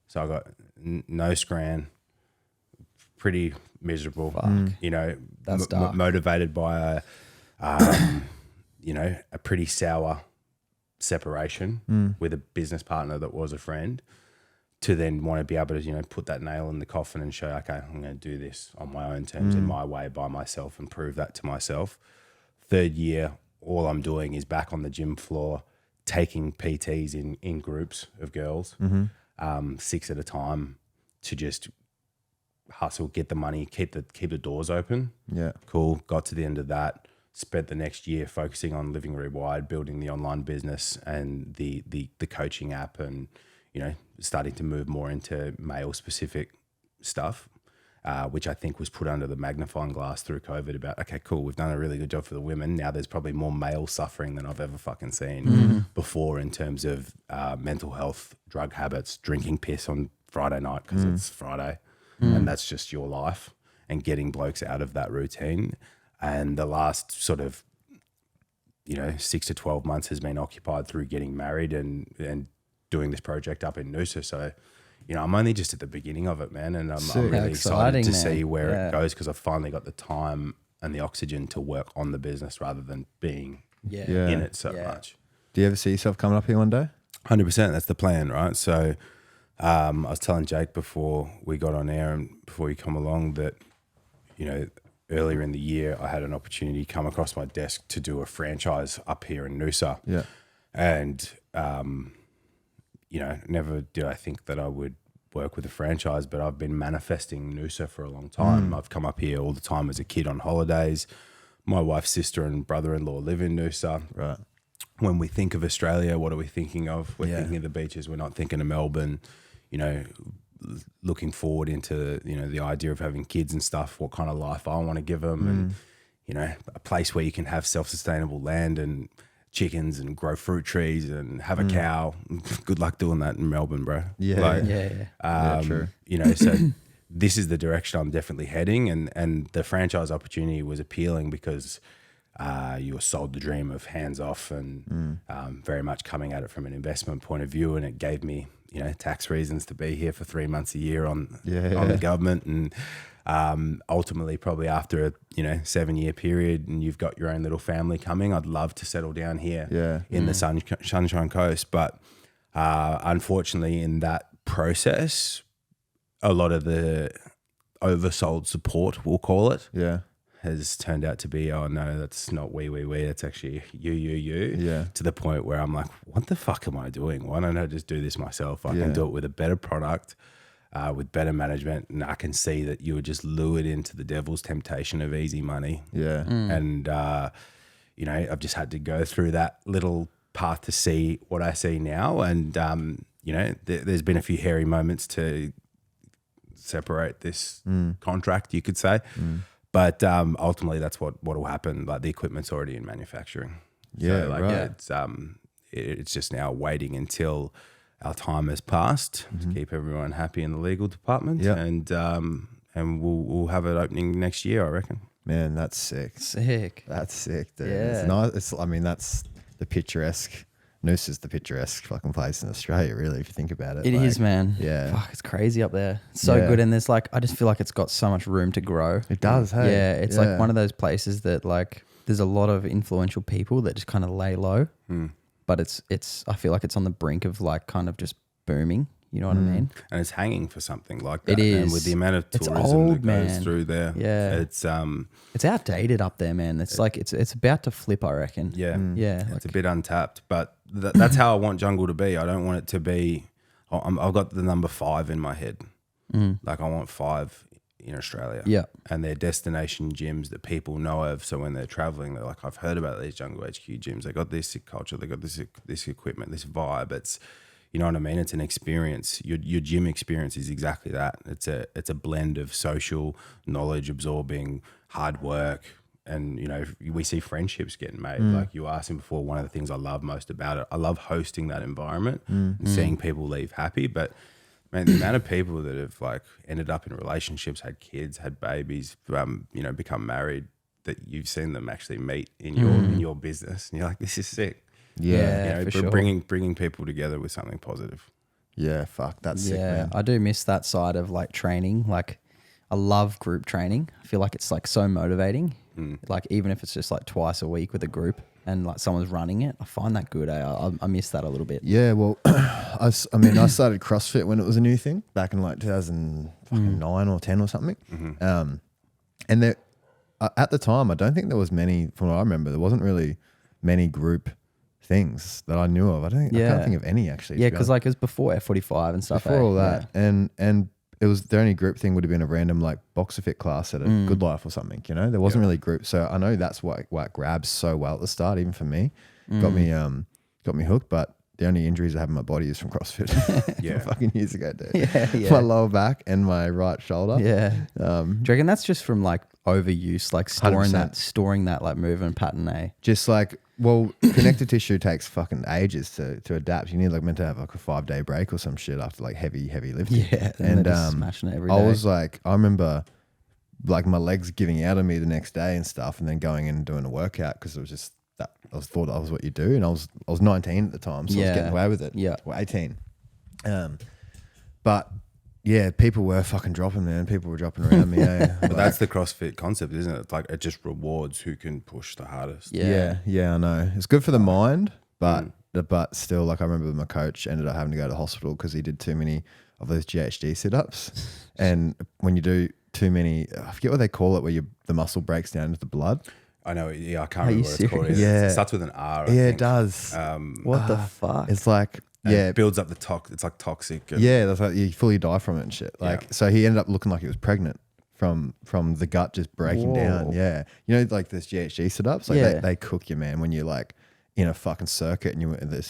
Speaker 3: So I got no scran, pretty miserable. You know,
Speaker 1: That's dark.
Speaker 3: motivated by a, you know, a pretty sour separation with a business partner that was a friend, to then want to be able to, you know, put that nail in the coffin and show, okay, I'm going to do this on my own terms, in my way, by myself, and prove that to myself. 3rd year, all I'm doing is back on the gym floor, taking PTs in groups of girls, 6 at a time, to just hustle, get the money, keep the doors open.
Speaker 2: Yeah.
Speaker 3: Cool. Got to the end of that. Spent the next year focusing on Living Rewired, building the online business and the coaching app, and, you know, starting to move more into male specific stuff, which I think was put under the magnifying glass through COVID about, okay, cool, we've done a really good job for the women. Now there's probably more male suffering than I've ever fucking seen before, in terms of mental health, drug habits, drinking piss on Friday night because it's Friday and that's just your life, and getting blokes out of that routine. And the last sort of, you know, 6 to 12 months has been occupied through getting married and doing this project up in Noosa. So, you know, I'm only just at the beginning of it, man. And I'm really excited to see where it goes, because I've finally got the time and the oxygen to work on the business rather than being in it so much.
Speaker 2: Do you ever see yourself coming up here one day?
Speaker 3: 100%. That's the plan, right? So I was telling Jake before we got on air and before you come along that, you know, earlier in the year, I had an opportunity come across my desk to do a franchise up here in Noosa.
Speaker 2: Yeah.
Speaker 3: And, you know, never did I think that I would work with a franchise, but I've been manifesting Noosa for a long time. I've come up here all the time as a kid on holidays. My wife's sister and brother-in-law live in Noosa.
Speaker 2: Right.
Speaker 3: When we think of Australia, what are we thinking of? We're thinking of the beaches. We're not thinking of Melbourne, you know, looking forward into, you know, the idea of having kids and stuff, what kind of life I want to give them, and, you know, a place where you can have self-sustainable land and chickens and grow fruit trees and have a cow. Good luck doing that in Melbourne, bro.
Speaker 2: True.
Speaker 3: You know, so this is the direction I'm definitely heading, and the franchise opportunity was appealing because you were sold the dream of hands off and very much coming at it from an investment point of view, and it gave me, you know, tax reasons to be here for 3 months a year on the government, and ultimately probably after a, you know, 7-year period and you've got your own little family coming, I'd love to settle down here in the Sunshine Coast. But unfortunately in that process, a lot of the oversold support, we'll call it,
Speaker 2: Yeah.
Speaker 3: has turned out to be, oh no, that's not we, that's actually you.
Speaker 2: Yeah.
Speaker 3: To the point where I'm like, what the fuck am I doing? Why don't I just do this myself? I
Speaker 2: Yeah.
Speaker 3: can do it with a better product, with better management, and I can see that you were just lured into the devil's temptation of easy money.
Speaker 2: Yeah.
Speaker 3: And, you know, I've just had to go through that little path to see what I see now. And, you know, there's been a few hairy moments to separate this contract, you could say. But ultimately, that's what will happen. Like the equipment's already in manufacturing.
Speaker 2: Yeah,
Speaker 3: so, like,
Speaker 2: right.
Speaker 3: It's just now waiting until our time has passed to keep everyone happy in the legal department.
Speaker 2: Yep.
Speaker 3: And we'll have it opening next year, I reckon.
Speaker 2: Man, that's sick.
Speaker 1: Sick.
Speaker 2: That's sick, dude.
Speaker 1: Yeah.
Speaker 2: It's nice. I mean, that's the picturesque. Noose is the picturesque fucking place in Australia, really, if you think about it.
Speaker 1: It is, man.
Speaker 2: Yeah.
Speaker 1: Fuck, it's crazy up there. It's so
Speaker 2: Yeah.
Speaker 1: good. And there's like, I just feel like it's got so much room to grow.
Speaker 2: It does, hey?
Speaker 1: Yeah. It's like one of those places that like, there's a lot of influential people that just kind of lay low. But it's, I feel like it's on the brink of like kind of just booming. You know what I mean?
Speaker 3: And it's hanging for something like that.
Speaker 1: It is.
Speaker 3: And with the amount of
Speaker 1: It's
Speaker 3: tourism
Speaker 1: old,
Speaker 3: that goes
Speaker 1: man.
Speaker 3: through there.
Speaker 1: Yeah.
Speaker 3: It's
Speaker 1: outdated up there, man. It's like, it's about to flip, I reckon.
Speaker 3: yeah.
Speaker 1: Yeah.
Speaker 3: It's a bit untapped, but that's how I want jungle to be. I don't want it to be, I've got the number 5 in my head. Like I want 5 in Australia.
Speaker 1: Yeah.
Speaker 3: And they're destination gyms that people know of. So when they're traveling, they're like, I've heard about these Jungle HQ gyms. They got this sick culture. They got this equipment, this vibe. It's, you know what I mean? It's an experience. Your gym experience is exactly that. It's a blend of social, knowledge absorbing, hard work. And, you know, we see friendships getting made. Like you asked him before, one of the things I love most about it, I love hosting that environment and seeing people leave happy. But man, the amount of people that have like ended up in relationships, had kids, had babies, you know, become married, that you've seen them actually meet in your business, and you're like, this is sick.
Speaker 2: Yeah.
Speaker 1: Yeah,
Speaker 3: You know,
Speaker 1: for sure.
Speaker 3: bringing people together with something positive.
Speaker 2: Yeah, fuck. That's sick,
Speaker 1: Yeah,
Speaker 2: man.
Speaker 1: I do miss that side of like training. Like, I love group training. I feel like it's like so motivating. Like, even if it's just like twice a week with a group and like someone's running it, I find that good. I miss that a little bit.
Speaker 2: Yeah, well, I started CrossFit when it was a new thing back in like 2009 or 10 or something. And there, at the time, I don't think there was many, from what I remember, there wasn't really many group things that I knew of. I can't think of any actually.
Speaker 1: Yeah, because like it was before F45 and stuff.
Speaker 2: before all that, and it was the only group thing would have been a random like boxer fit class at a Good Life or something. You know, there wasn't really group. So I know that's why it grabs so well at the start, even for me, got me hooked. But the only injuries I have in my body is from CrossFit.
Speaker 3: Yeah.
Speaker 2: Fucking years ago, dude.
Speaker 1: Yeah.
Speaker 2: My lower back and my right shoulder.
Speaker 1: Yeah. Do you reckon that's just from like overuse, like storing
Speaker 2: 100%.
Speaker 1: storing that like movement pattern, eh?
Speaker 2: Just like, well, connective tissue takes fucking ages to adapt. You need like meant to have like a 5-day break or some shit after like heavy lifting.
Speaker 1: Yeah.
Speaker 2: And
Speaker 1: they're just smashing it every day.
Speaker 2: I was like, I remember like my legs giving out on me the next day and stuff, and then going in and doing a workout because it was just that I thought that was what you do, and I was 19 at the time, so I was getting away with it.
Speaker 1: Yeah.
Speaker 2: Well, 18. But yeah, people were fucking dropping, man. People were dropping around me. Yeah.
Speaker 3: But that's the CrossFit concept, isn't it? It's like it just rewards who can push the hardest.
Speaker 2: Yeah, I know. It's good for the mind, but still, like I remember my coach ended up having to go to the hospital because he did too many of those GHD sit-ups. And when you do too many, I forget what they call it, where the muscle breaks down into the blood.
Speaker 3: I know. Yeah, I can't remember what it's called.
Speaker 1: serious?
Speaker 2: Yeah.
Speaker 3: It starts with an R. I
Speaker 2: Yeah,
Speaker 3: think.
Speaker 2: it does.
Speaker 1: What the fuck?
Speaker 2: It's like,
Speaker 3: And
Speaker 2: yeah,
Speaker 3: it builds up the It's like toxic. And
Speaker 2: yeah, that's like you fully die from it and shit. Like, so he ended up looking like he was pregnant from the gut just breaking down.
Speaker 1: Whoa.
Speaker 2: Yeah, you know, like this GHG sit-ups, like
Speaker 1: Yeah.
Speaker 2: they cook you, man, when you're like in a fucking circuit and you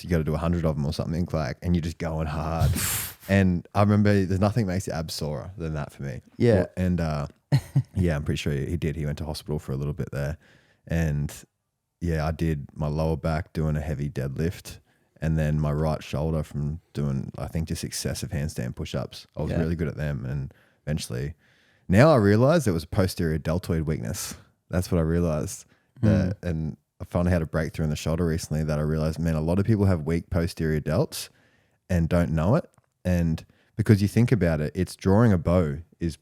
Speaker 2: got to do 100 of them or something, like, and you're just going hard. And I remember there's nothing makes your abs sorer than that for me.
Speaker 1: Yeah.
Speaker 2: And yeah, I'm pretty sure he did. He went to hospital for a little bit there, and yeah, I did my lower back doing a heavy deadlift. And then my right shoulder from doing, I think, just excessive handstand push-ups. I was really good at them. And eventually, now I realize it was a posterior deltoid weakness. That's what I realized. And I finally had a breakthrough in the shoulder recently that I realized, man, a lot of people have weak posterior delts and don't know it. And because you think about it, it's drawing a bow is,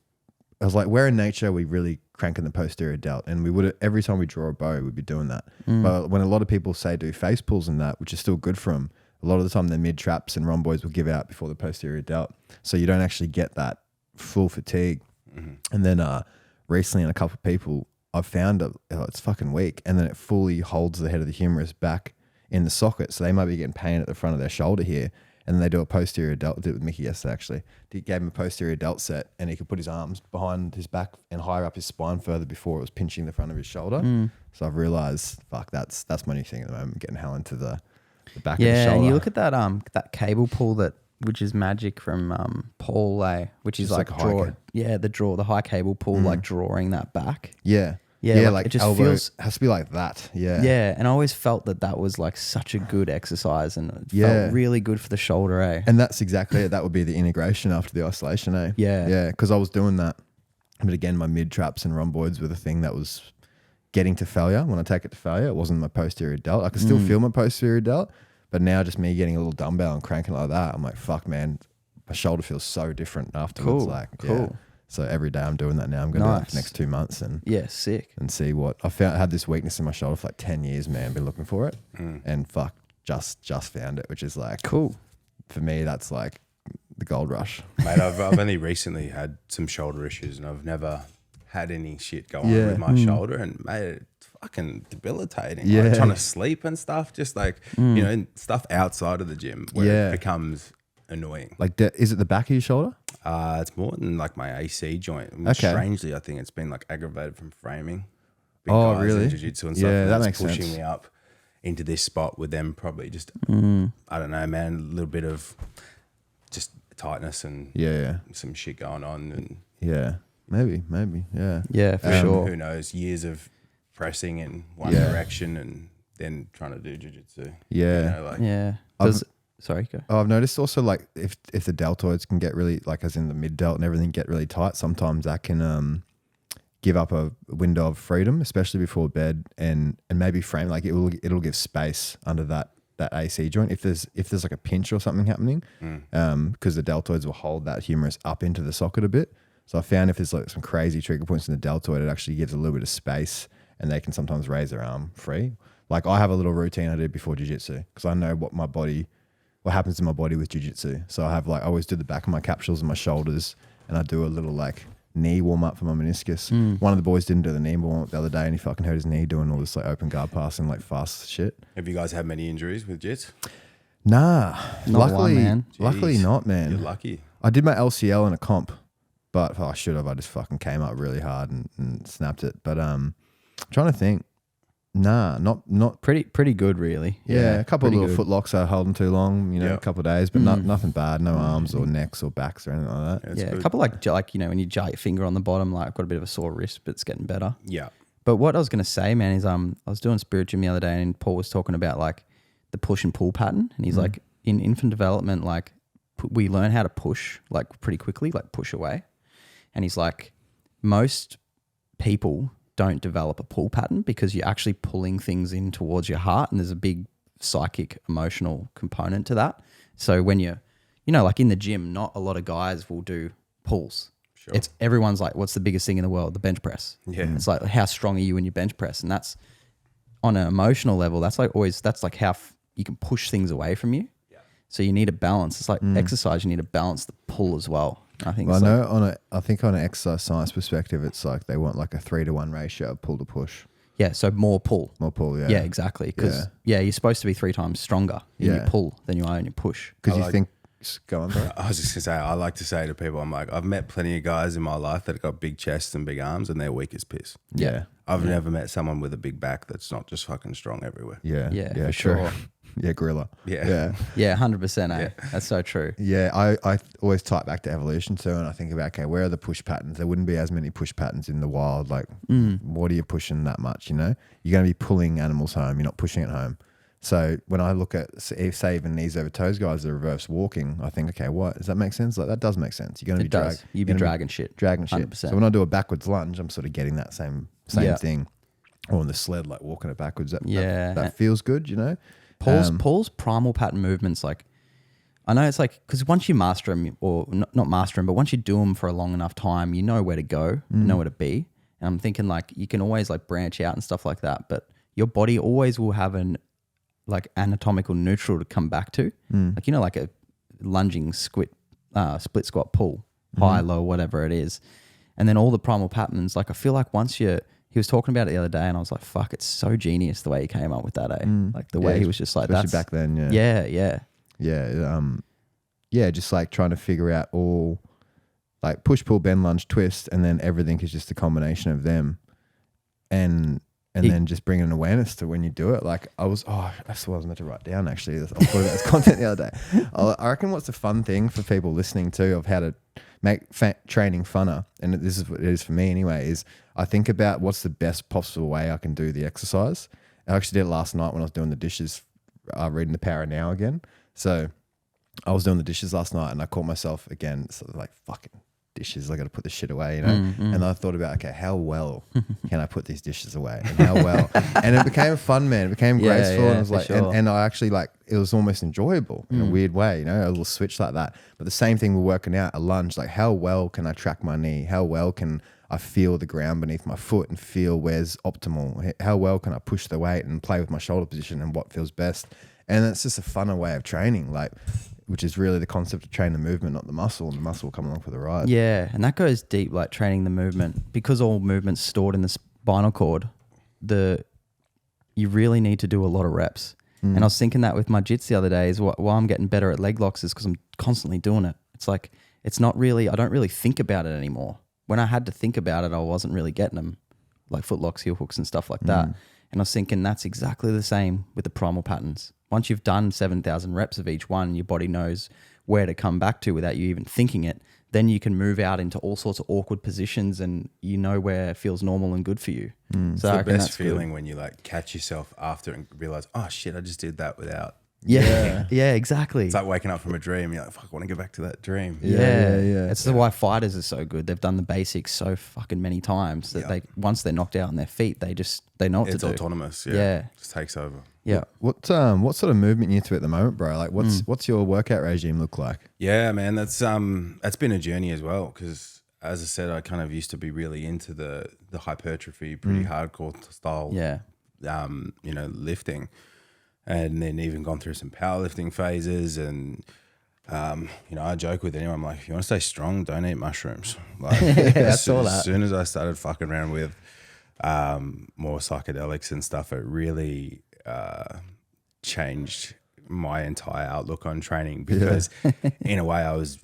Speaker 2: I was like, where in nature are we really cranking the posterior delt? And we would, every time we draw a bow, we'd be doing that. But when a lot of people say do face pulls and that, which is still good for them, a lot of the time their mid traps and rhomboids will give out before the posterior delt. So you don't actually get that full fatigue. And then recently in a couple of people, I've found it's fucking weak, and then it fully holds the head of the humerus back in the socket. So they might be getting pain at the front of their shoulder here. And then they do a posterior delt. Did it with Mickey yesterday, actually. Gave him a posterior delt set, and he could put his arms behind his back and higher up his spine further before it was pinching the front of his shoulder. So I've realized, fuck, that's my new thing at the moment, getting hell into the back of the shoulder.
Speaker 1: Yeah, and you look at that cable pull which is magic from Paul, which is
Speaker 2: Just
Speaker 1: like
Speaker 2: like high
Speaker 1: the high cable pull, like drawing that back.
Speaker 2: Yeah.
Speaker 1: Yeah,
Speaker 2: Yeah,
Speaker 1: like,
Speaker 2: like
Speaker 1: it just
Speaker 2: elbow
Speaker 1: feels-
Speaker 2: has to be like that. Yeah.
Speaker 1: Yeah, and I always felt that was like such a good exercise, and it
Speaker 2: Yeah.
Speaker 1: felt really good for the shoulder,
Speaker 2: And that's exactly it. That would be the integration after the isolation,
Speaker 1: Yeah.
Speaker 2: Yeah, because I was doing that. But again, my mid traps and rhomboids were the thing that was getting to failure. When I take it to failure, it wasn't my posterior delt. I could still feel my posterior delt, but now just me getting a little dumbbell and cranking like that, I'm like, fuck, man, my shoulder feels so different afterwards.
Speaker 1: Cool.
Speaker 2: Yeah. So every day I'm doing that now. I'm going to do that for the
Speaker 1: Nice.
Speaker 2: next 2 months and
Speaker 1: sick.
Speaker 2: see what I found. I had this weakness in my shoulder for like 10 years, man. Been looking for it, and fuck, just found it, which is like
Speaker 1: Cool.
Speaker 2: for me. That's like the gold rush.
Speaker 3: Mate, I've only recently had some shoulder issues, and I've never had any shit go on
Speaker 2: Yeah.
Speaker 3: with my shoulder, and mate, it's fucking debilitating.
Speaker 2: Yeah.
Speaker 3: Like trying to sleep and stuff, just like you know, stuff outside of the gym where
Speaker 2: Yeah.
Speaker 3: it becomes annoying.
Speaker 2: Like, is it the back of your shoulder?
Speaker 3: It's more than like my AC joint. I mean,
Speaker 2: Okay.
Speaker 3: Strangely, I think it's been like aggravated from framing. Big
Speaker 2: Oh,
Speaker 3: guys
Speaker 2: really?
Speaker 3: in jiu-jitsu and stuff.
Speaker 2: Yeah,
Speaker 3: and
Speaker 2: that
Speaker 3: that's
Speaker 2: makes
Speaker 3: pushing
Speaker 2: sense.
Speaker 3: me up into this spot with them. Probably just I don't know, man. A little bit of just tightness and
Speaker 2: Yeah.
Speaker 3: some shit going on, and
Speaker 2: Yeah. Maybe. Yeah.
Speaker 1: Yeah, for sure.
Speaker 3: who knows, years of pressing in one
Speaker 2: Yeah.
Speaker 3: direction and then trying to do jiu-jitsu.
Speaker 2: Yeah.
Speaker 3: You know, like,
Speaker 1: Yeah. Sorry, go.
Speaker 2: Oh, I've noticed also like if the deltoids can get really like as in the mid delt and everything get really tight, sometimes that can give up a window of freedom, especially before bed, and maybe frame like it'll give space under that AC joint if there's like a pinch or something happening, because the deltoids will hold that humerus up into the socket a bit. So I found if there's like some crazy trigger points in the deltoid, it actually gives a little bit of space, and they can sometimes raise their arm free. Like I have a little routine I do before jiu-jitsu because I know what happens in my body with jiu-jitsu. So I always do the back of my capsules and my shoulders, and I do a little like knee warm up for my meniscus. One of the boys didn't do the knee warm up the other day, and he fucking hurt his knee doing all this like open guard passing, like fast shit.
Speaker 3: have you guys had many injuries with jits?
Speaker 2: Nah,
Speaker 1: Not one, man.
Speaker 2: Luckily
Speaker 3: Jeez.
Speaker 2: not, man.
Speaker 3: You're lucky.
Speaker 2: I did my LCL in a comp, but I should have. I just fucking came up really hard and snapped it. But trying to think. Nah, not.
Speaker 1: Pretty good, really.
Speaker 2: Yeah, a couple of
Speaker 1: pretty
Speaker 2: little
Speaker 1: good.
Speaker 2: foot locks I held them too long,
Speaker 3: Yeah.
Speaker 2: a couple of days, but nothing bad. No arms or necks or backs or anything like that.
Speaker 3: That's
Speaker 1: Yeah,
Speaker 3: good.
Speaker 1: a couple like when you jar your finger on the bottom, like I've got a bit of a sore wrist, but it's getting better.
Speaker 3: Yeah.
Speaker 1: But what I was going to say, man, is I was doing spirit gym the other day, and Paul was talking about like the push and pull pattern, and he's like, in infant development, like we learn how to push like pretty quickly, like push away, and he's like, most people don't develop a pull pattern because you're actually pulling things in towards your heart, and there's a big psychic emotional component to that. So when you're, like in the gym, not a lot of guys will do pulls.
Speaker 3: Sure.
Speaker 1: It's everyone's like, what's the biggest thing in the world? The bench press.
Speaker 3: Yeah.
Speaker 1: It's like, how strong are you in your bench press? And that's on an emotional level. That's like how you can push things away from you.
Speaker 3: Yeah.
Speaker 1: So you need a balance. It's like exercise. You need to balance the pull as well. I think.
Speaker 2: Well,
Speaker 1: It's
Speaker 2: I
Speaker 1: like,
Speaker 2: know I think on an exercise science perspective, it's like they want like a 3-to-1 ratio of pull to push.
Speaker 1: yeah. So more pull.
Speaker 2: More pull, yeah.
Speaker 1: Yeah, exactly. Because you're supposed to be 3 times stronger in your
Speaker 2: Yeah.
Speaker 1: pull than you are in your push.
Speaker 2: Because you
Speaker 3: like-
Speaker 2: think, go on, bro.
Speaker 3: I was just gonna say, I like to say to people, I'm like, I've met plenty of guys in my life that have got big chests and big arms, and they're weak as piss.
Speaker 2: Yeah.
Speaker 3: I've never met someone with a big back that's not just fucking strong everywhere.
Speaker 2: Yeah.
Speaker 1: Yeah, for
Speaker 2: true.
Speaker 1: sure.
Speaker 2: Yeah, gorilla.
Speaker 3: Yeah.
Speaker 2: Yeah.
Speaker 1: Yeah, 100%. Eh? That's so true.
Speaker 2: Yeah, I always tie it back to evolution too, and I think about, okay, where are the push patterns? There wouldn't be as many push patterns in the wild. Like, what are you pushing that much, You're going to be pulling animals home. You're not pushing it home. So when I look at, say even knees over toes guys that are reverse walking, I think, okay, what? Does that make sense? Like, that does make sense. You're going to
Speaker 1: It
Speaker 2: be
Speaker 1: does. You'd be dragging shit.
Speaker 2: Dragging shit.
Speaker 1: 100%.
Speaker 2: So when I do a backwards lunge, I'm sort of getting that same
Speaker 1: Yeah.
Speaker 2: thing. Or on the sled, like walking it backwards.
Speaker 1: Yeah.
Speaker 2: That feels good,
Speaker 1: Paul's primal pattern movements, like, I know it's like, because once you master them, or not master them, but once you do them for a long enough time, you know where to go, you know where to be. And I'm thinking like, you can always like branch out and stuff like that, but your body always will have an like anatomical neutral to come back to. Like, like a lunging split squat pull, high, low, whatever it is. And then all the primal patterns, like I feel like he was talking about it the other day and I was like, fuck, it's so genius the way he came up with that, eh? Like the way he was just like,
Speaker 2: especially
Speaker 1: that's
Speaker 2: back then. Yeah. Just like trying to figure out all like push, pull, bend, lunge, twist, and then everything is just a combination of them. And then just bring an awareness to when you do it. Like that's what I was meant to write down actually. I thought about this content the other day. I reckon what's a fun thing for people listening too of how to make training funner, and this is what it is for me anyway, is I think about what's the best possible way I can do the exercise. I actually did it last night when I was doing the dishes, reading The Power of Now again. So I was doing the dishes last night and I caught myself again, sort of like fucking dishes, I got to put this shit away, you know. And I thought about, okay, how well can I put these dishes away, and how well, and it became fun, man. It became graceful, and it was like, sure. and I actually like, it was almost enjoyable in a weird way, you know, a little switch like that. But the same thing with working out, a lunge, like how well can I track my knee? How well can I feel the ground beneath my foot and feel where's optimal? How well can I push the weight and play with my shoulder position and what feels best? And it's just a funner way of training, like, which is really the concept of train the movement, not the muscle, and the muscle will come along for the ride.
Speaker 1: Yeah, and that goes deep, like training the movement. Because all movement's stored in the spinal cord, you really need to do a lot of reps. And I was thinking that with my jits the other day is why I'm getting better at leg locks is because I'm constantly doing it. It's like, it's not really, I don't really think about it anymore. When I had to think about it, I wasn't really getting them, like foot locks, heel hooks and stuff like that. And I was thinking that's exactly the same with the primal patterns. Once you've done 7,000 reps of each one, your body knows where to come back to without you even thinking it. Then you can move out into all sorts of awkward positions and you know where it feels normal and good for you. So
Speaker 3: it's the best feeling when you like catch yourself after and realize, oh shit, I just did that without.
Speaker 1: Yeah, exactly.
Speaker 3: It's like waking up from a dream. You're like, fuck, I want to go back to that dream.
Speaker 1: Yeah. It's why fighters are so good. They've done the basics so fucking many times that they once they're knocked out on their feet, they know what to do.
Speaker 3: It's autonomous. Yeah. Just takes over.
Speaker 1: Yeah.
Speaker 2: What sort of movement are you into at the moment, bro? Like what's your workout regime look like?
Speaker 3: Yeah, man, that's been a journey as well because as I said, I kind of used to be really into the hypertrophy, pretty hardcore style.
Speaker 1: Yeah.
Speaker 3: Lifting. And then even gone through some powerlifting phases and I joke with anyone, I'm like, if you want to stay strong, don't eat mushrooms. Like as soon as I started fucking around with more psychedelics and stuff, it really changed my entire outlook on training because in a way I was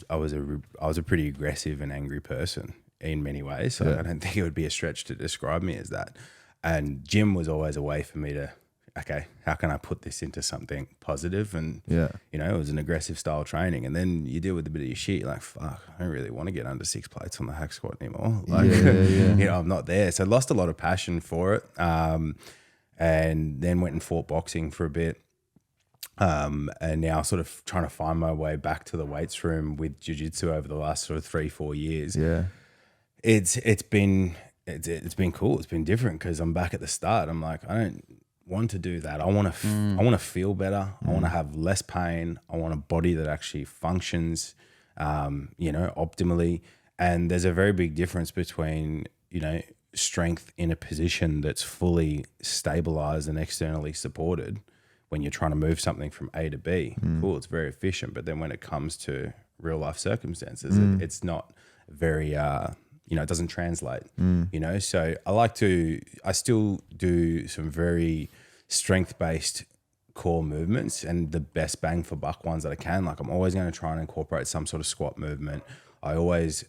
Speaker 3: a pretty aggressive and angry person in many ways. So I don't think it would be a stretch to describe me as that. And gym was always a way for me to, okay, how can I put this into something positive? And, it was an aggressive style training. And then you deal with a bit of your shit. You're like, fuck, I don't really want to get under 6 plates on the hack squat anymore. Like, I'm not there. So I lost a lot of passion for it. And then went and fought boxing for a bit. And now sort of trying to find my way back to the weights room with jiu-jitsu over the last sort of 3-4 years.
Speaker 2: Yeah.
Speaker 3: It's been cool. It's been different because I'm back at the start. I'm like, I don't want to do that. I want to feel better. I want to have less pain. I want a body that actually functions, optimally. And there's a very big difference between, strength in a position that's fully stabilized and externally supported when you're trying to move something from A to B. Cool, it's very efficient. But then when it comes to real life circumstances, it's not very, it doesn't translate, So I still do some very strength-based core movements and the best bang for buck ones that I can. Like I'm always going to try and incorporate some sort of squat movement. I always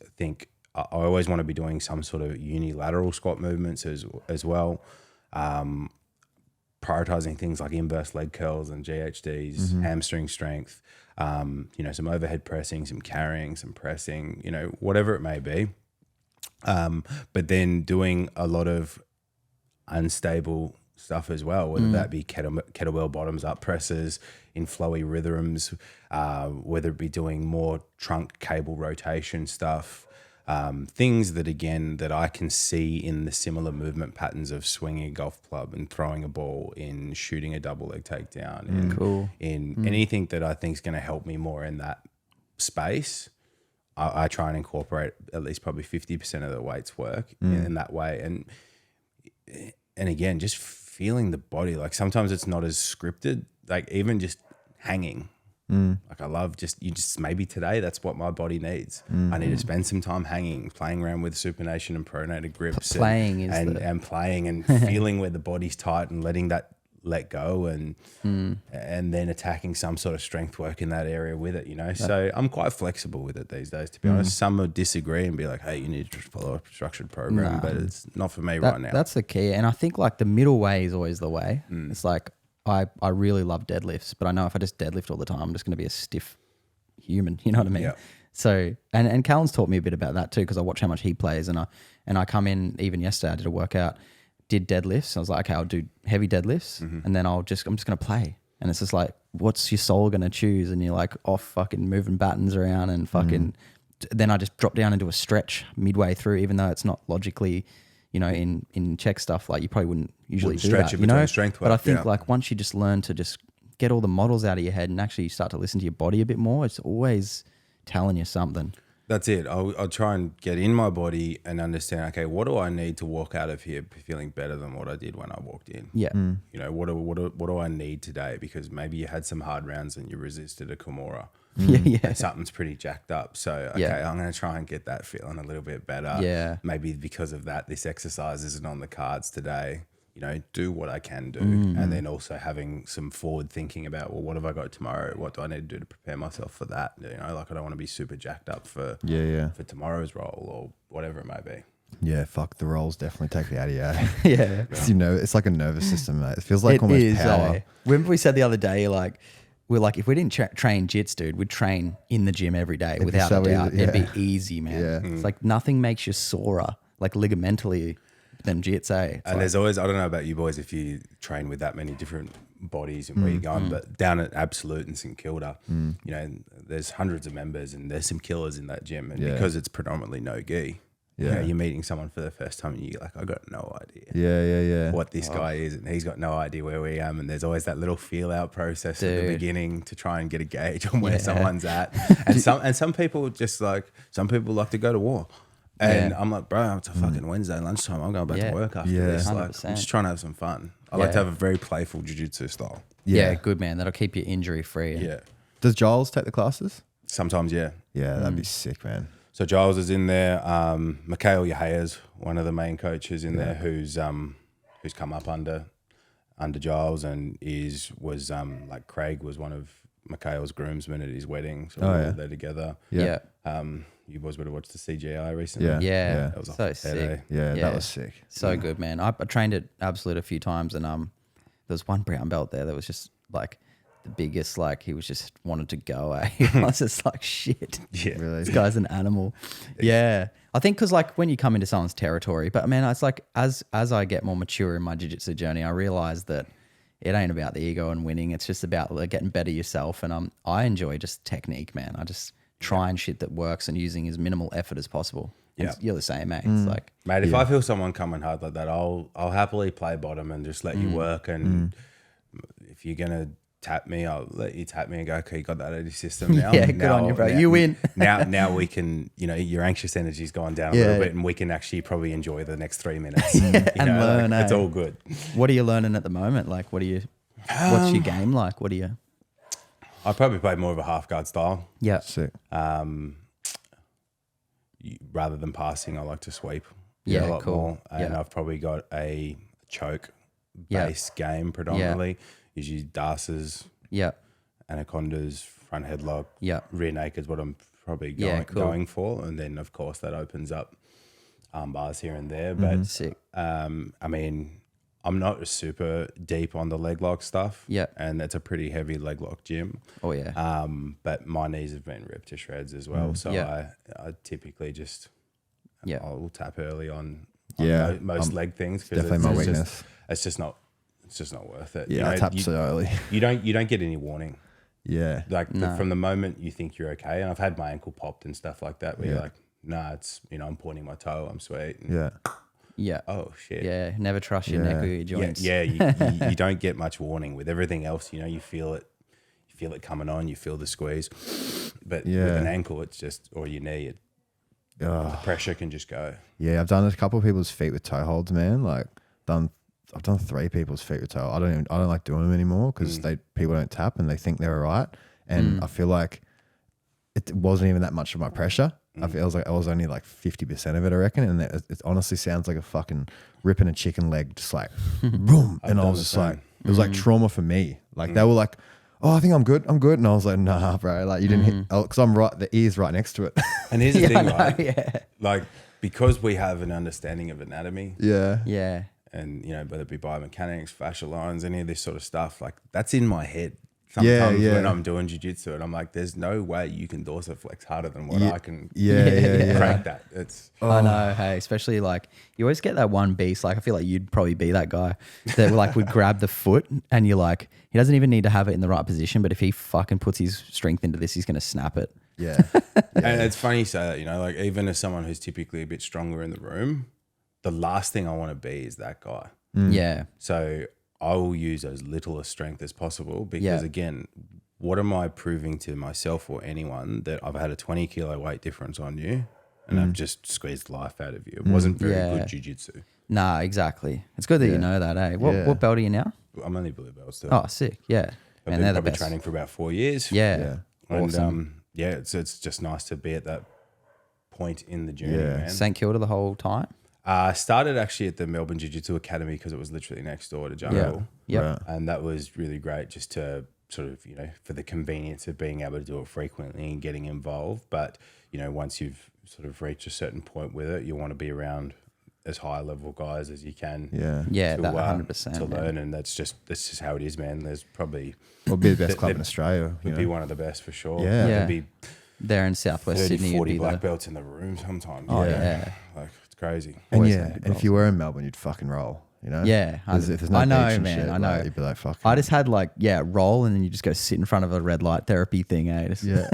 Speaker 3: want to be doing some sort of unilateral squat movements as well. Prioritizing things like inverse leg curls and GHDs, hamstring strength, some overhead pressing, some carrying, some pressing, whatever it may be. But then doing a lot of unstable stuff as well, whether that be kettlebell bottoms up presses in flowy rhythms, whether it be doing more trunk cable rotation stuff, things that I can see in the similar movement patterns of swinging a golf club and throwing a ball, in shooting a double leg takedown, in anything that I think is going to help me more in that space. I try and incorporate at least probably 50% of the weights work in that way. And again, just feeling the body. Like sometimes it's not as scripted, like even just hanging, Like I love just maybe today that's what my body needs. I need to spend some time hanging, playing around with supination and pronated grips,
Speaker 1: Playing
Speaker 3: and playing and feeling where the body's tight and letting that let go and then attacking some sort of strength work in that area with it, you know. So I'm quite flexible with it these days, to be honest. Some would disagree and be like, hey, you need to follow a structured program, but it's not for me right now.
Speaker 1: That's the key. And I think like the middle way is always the way. It's like I really love deadlifts, but I know if I just deadlift all the time, I'm just going to be a stiff human. You know what I mean?
Speaker 3: Yeah.
Speaker 1: So, and Callan's taught me a bit about that too, because I watch how much he plays, and I come in, even yesterday I did a workout, did deadlifts. I was like, okay, I'll do heavy deadlifts, and then I'm just going to play. And it's just like, what's your soul going to choose? And you're like off fucking moving battens around and fucking, then I just drop down into a stretch midway through, even though it's not logically, you know, in check stuff, like you probably wouldn't usually do
Speaker 3: stretch
Speaker 1: that,
Speaker 3: it
Speaker 1: you know?
Speaker 3: between strength work,
Speaker 1: But I think like once you just learn to just get all the models out of your head and actually start to listen to your body a bit more, it's always telling you something.
Speaker 3: That's it. I'll try and get in my body and understand, okay, what do I need to walk out of here feeling better than what I did when I walked in?
Speaker 1: Yeah.
Speaker 3: You know, what do I need today? Because maybe you had some hard rounds and you resisted a Kimura.
Speaker 1: Yeah.
Speaker 3: And something's pretty jacked up. So, okay, I'm going to try and get that feeling a little bit better.
Speaker 1: Yeah.
Speaker 3: Maybe because of that, this exercise isn't on the cards today. You know, do what I can do. And then also having some forward thinking about, well, what have I got tomorrow? What do I need to do to prepare myself for that? You know, like I don't want to be super jacked up for tomorrow's roll or whatever it may be.
Speaker 2: Yeah, fuck, the rolls definitely take the out of you. Eh?
Speaker 1: Yeah.
Speaker 2: You know, it's like a nervous system, mate. It feels like
Speaker 1: It
Speaker 2: almost
Speaker 1: is,
Speaker 2: power.
Speaker 1: Remember we said the other day, like, we're like, if we didn't train jits, dude, we'd train in the gym every day without
Speaker 2: so
Speaker 1: a doubt.
Speaker 2: easy,
Speaker 1: It'd be easy, man.
Speaker 2: Yeah.
Speaker 1: It's like nothing makes you sorer, like ligamentally, than jits, eh?
Speaker 3: And there's always, I don't know about you boys if you train with that many different bodies and where you're going, but down at Absolute in St Kilda, you know, there's hundreds of members and there's some killers in that gym. And because it's predominantly no gi, you know, you're meeting someone for the first time and you're like, I got no idea what this guy is, and he's got no idea where we am. And there's always that little feel out process at the beginning to try and get a gauge on where someone's at. And some people just like, some people like to go to war. And I'm like, bro, it's a fucking Wednesday lunchtime. I'm going back to work after this. Like,
Speaker 1: 100%.
Speaker 3: I'm just trying to have some fun. I like to have a very playful jiu-jitsu style.
Speaker 1: Yeah, good, man. That'll keep you injury free.
Speaker 3: Yeah.
Speaker 2: Does Giles take the classes?
Speaker 3: Sometimes, yeah.
Speaker 2: Yeah, that'd be sick, man.
Speaker 3: So Giles is in there. Mikhail Yahaya's one of the main coaches in there who's come up under Giles and was like Craig was one of Mikhail's groomsmen at his wedding. So we were all there together.
Speaker 1: Yeah.
Speaker 3: You boys would have watched the CGI recently.
Speaker 1: Yeah.
Speaker 3: That was
Speaker 1: so sick.
Speaker 2: Yeah, that was sick.
Speaker 1: So good, man. I trained at Absolute a few times, and there was one brown belt there that was just like the biggest. Like he was just wanted to go. I was just like, shit.
Speaker 3: Yeah.
Speaker 2: Really?
Speaker 1: This guy's an animal. Yeah. I think because like when you come into someone's territory, but man, it's like as I get more mature in my jiu-jitsu journey, I realize that it ain't about the ego and winning. It's just about like, getting better yourself. And I enjoy just technique, man. I just trying shit that works and using as minimal effort as possible. Yeah, you're the same, mate. It's like,
Speaker 3: mate, if I feel someone coming hard like that, I'll happily play bottom and just let you work. And if you're gonna tap me, I'll let you tap me and go, okay, you got that out of your system now.
Speaker 1: Yeah, good on you, bro. You win.
Speaker 3: now we can, you know, your anxious energy's gone down a little bit, and we can actually probably enjoy the next 3 minutes. You
Speaker 1: and
Speaker 3: know,
Speaker 1: learn.
Speaker 3: It's all good.
Speaker 1: What are you learning at the moment? Like, what's your game like? What are you?
Speaker 3: I probably play more of a half guard style.
Speaker 1: Yeah.
Speaker 2: Sick.
Speaker 3: Rather than passing, I like to sweep.
Speaker 1: Yeah,
Speaker 3: a lot
Speaker 1: cool.
Speaker 3: more. And I've probably got a choke base game predominantly. Usually Darces, Anacondas, front headlock, rear naked is what I'm probably going for. And then, of course, that opens up arm bars here and there. But
Speaker 1: sick.
Speaker 3: I mean, I'm not super deep on the leg lock stuff.
Speaker 1: Yeah.
Speaker 3: And it's a pretty heavy leg lock gym.
Speaker 1: Oh, yeah.
Speaker 3: But my knees have been ripped to shreds as well. So I typically just I'll tap early on most leg things.
Speaker 2: Definitely my weakness.
Speaker 3: It's just not worth it.
Speaker 2: Yeah,
Speaker 3: you know,
Speaker 2: I tap so early.
Speaker 3: You don't get any warning.
Speaker 2: Yeah.
Speaker 3: Like from the moment you think you're okay, and I've had my ankle popped and stuff like that where you're like, nah, it's, you know, I'm pointing my toe, I'm sweet. And,
Speaker 1: yeah.
Speaker 3: Oh shit.
Speaker 1: Yeah. Never trust your neck or your joints.
Speaker 3: Yeah. You don't get much warning with everything else. You know, you feel it coming on. You feel the squeeze. But with an ankle, it's just, or your knee, the pressure can just go.
Speaker 2: Yeah, I've done a couple of people's feet with toe holds, man. Like I've done 3 people's feet with toe. I don't like doing them anymore because people don't tap and they think they're all right. and I feel like it wasn't even that much of my pressure. I feel like I was only like 50% of it, I reckon, and it honestly sounds like a fucking ripping a chicken leg, just like boom, and I was just like, it was like trauma for me. Like they were like, "Oh, I think I'm good," and I was like, "Nah, bro, like you didn't hit," because I'm right, the ear's right next to it.
Speaker 3: And here's the
Speaker 1: Yeah,
Speaker 3: thing,
Speaker 1: I know,
Speaker 3: right?
Speaker 1: yeah.
Speaker 3: Like, because we have an understanding of anatomy,
Speaker 2: Yeah,
Speaker 1: Yeah.
Speaker 3: and whether it be biomechanics, fascia lines, any of this sort of stuff, like that's in my head sometimes when I'm doing jiu-jitsu, and I'm like, there's no way you can dorsiflex harder than what I can crank that. It's
Speaker 1: I know, hey, especially like you always get that one beast. Like I feel like you'd probably be that guy that like would grab the foot and you're like, he doesn't even need to have it in the right position, but if he fucking puts his strength into this, he's gonna snap it.
Speaker 2: yeah.
Speaker 3: and it's funny you say that, like even as someone who's typically a bit stronger in the room, the last thing I want to be is that guy.
Speaker 1: Yeah.
Speaker 3: So I will use as little as strength as possible because again, what am I proving to myself or anyone that I've had a 20 kilo weight difference on you and I've just squeezed life out of you? It wasn't very good jiu-jitsu.
Speaker 1: Nah, exactly. It's good that you know that, eh? What belt are you now?
Speaker 3: I'm only blue belt still.
Speaker 1: Oh, sick. Yeah.
Speaker 3: I've
Speaker 1: And
Speaker 3: been
Speaker 1: they're the
Speaker 3: probably
Speaker 1: best.
Speaker 3: training for about 4 years.
Speaker 1: Yeah.
Speaker 3: And
Speaker 1: Awesome.
Speaker 3: it's just nice to be at that point in the journey,
Speaker 2: Yeah.
Speaker 3: man.
Speaker 1: St Kilda the whole time?
Speaker 3: I started actually at the Melbourne Jiu-Jitsu Academy because it was literally next door to Jungle.
Speaker 1: Yep.
Speaker 2: Right.
Speaker 3: And that was really great just to sort of, for the convenience of being able to do it frequently and getting involved. But, once you've sort of reached a certain point with it, you want to be around as high level guys as you can.
Speaker 2: Yeah.
Speaker 1: Yeah,
Speaker 3: to,
Speaker 1: that 100%.
Speaker 3: to
Speaker 1: man.
Speaker 3: learn. And that's just how it is, man. There's probably
Speaker 2: We'll be the best club in Australia.
Speaker 3: would be one of the best for sure.
Speaker 2: Yeah.
Speaker 1: Yeah.
Speaker 3: There'd be
Speaker 1: There in Southwest
Speaker 3: 30,
Speaker 1: Sydney,
Speaker 3: 40
Speaker 1: you'd be
Speaker 3: black
Speaker 1: the,
Speaker 3: belts in the room sometimes.
Speaker 1: Oh, yeah.
Speaker 3: Like, it's crazy.
Speaker 2: And
Speaker 1: Always
Speaker 2: yeah,
Speaker 1: had good
Speaker 2: and if you were in Melbourne, you'd fucking roll.
Speaker 1: Yeah,
Speaker 2: if there's no
Speaker 1: I know,
Speaker 2: beach and
Speaker 1: man.
Speaker 2: shit,
Speaker 1: I know.
Speaker 2: like, you'd be like, fuck.
Speaker 1: I just had like, roll and then you just go sit in front of a red light therapy thing, eh? Just
Speaker 2: yeah,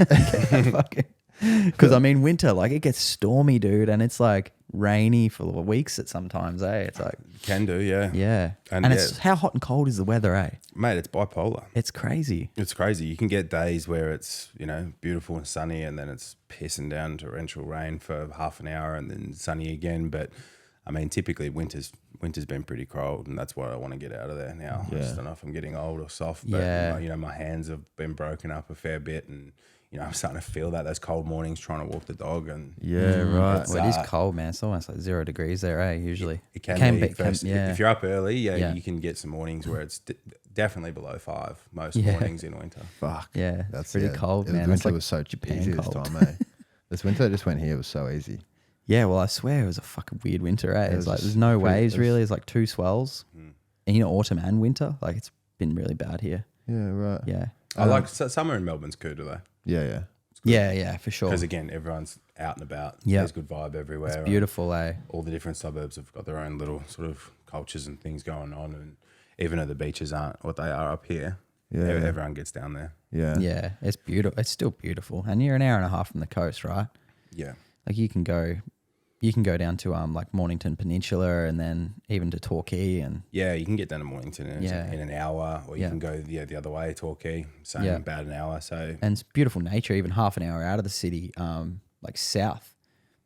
Speaker 1: Because I mean, winter, like it gets stormy, dude, and it's like rainy for weeks at sometimes, eh? It's like,
Speaker 3: Can do, yeah.
Speaker 1: yeah.
Speaker 3: And
Speaker 1: And it's how hot and cold is the weather, eh?
Speaker 3: Mate, it's bipolar.
Speaker 1: It's crazy.
Speaker 3: It's crazy. You can get days where it's, beautiful and sunny and then it's pissing down torrential rain for half an hour and then sunny again. But I mean, typically winter's been pretty cold and that's what I want to get out of there now. I just don't know if I'm getting old or soft, but my hands have been broken up a fair bit and I'm starting to feel that those cold mornings trying to walk the dog and
Speaker 2: right.
Speaker 1: Well, it is cold, man. It's almost like 0 degrees there, eh? Usually.
Speaker 3: it can be first,
Speaker 1: yeah.
Speaker 3: if you're up early,
Speaker 1: Yeah.
Speaker 3: you can get some mornings where it's definitely below 5 most
Speaker 1: Yeah.
Speaker 3: mornings in winter.
Speaker 2: Fuck.
Speaker 1: Yeah, it's pretty cold, man.
Speaker 2: Winter
Speaker 1: It's like
Speaker 2: was so
Speaker 1: Japan
Speaker 2: easy
Speaker 1: cold.
Speaker 2: this time, eh? This winter I just went here was so easy.
Speaker 1: Yeah, well, I swear it was a fucking weird winter, eh?
Speaker 2: It
Speaker 1: It's
Speaker 2: was
Speaker 1: like
Speaker 2: just
Speaker 1: there's no
Speaker 2: pretty-
Speaker 1: waves
Speaker 2: it was-
Speaker 1: really. It's like 2 swells. And autumn and winter, like it's been really bad here.
Speaker 2: Yeah, right.
Speaker 1: Yeah.
Speaker 3: I like summer in Melbourne's cool, do they?
Speaker 2: Yeah.
Speaker 1: Yeah, for sure.
Speaker 3: Because again, everyone's out and about.
Speaker 1: Yeah.
Speaker 3: There's good vibe everywhere.
Speaker 1: It's beautiful, eh?
Speaker 3: All the different suburbs have got their own little sort of cultures and things going on. And even though the beaches aren't what they are up here,
Speaker 2: Yeah.
Speaker 3: everyone gets down there.
Speaker 2: Yeah.
Speaker 1: Yeah, it's beautiful. It's still beautiful. And you're an hour and a half from the coast, right?
Speaker 3: Yeah.
Speaker 1: Like you can go down to like Mornington Peninsula and then even to Torquay and
Speaker 3: Yeah, you can get down to Mornington in
Speaker 1: Yeah.
Speaker 3: an hour, or you
Speaker 1: Yeah.
Speaker 3: can go the other way, Torquay, same,
Speaker 1: Yeah.
Speaker 3: about an hour. So
Speaker 1: and it's beautiful nature, even half an hour out of the city, like south.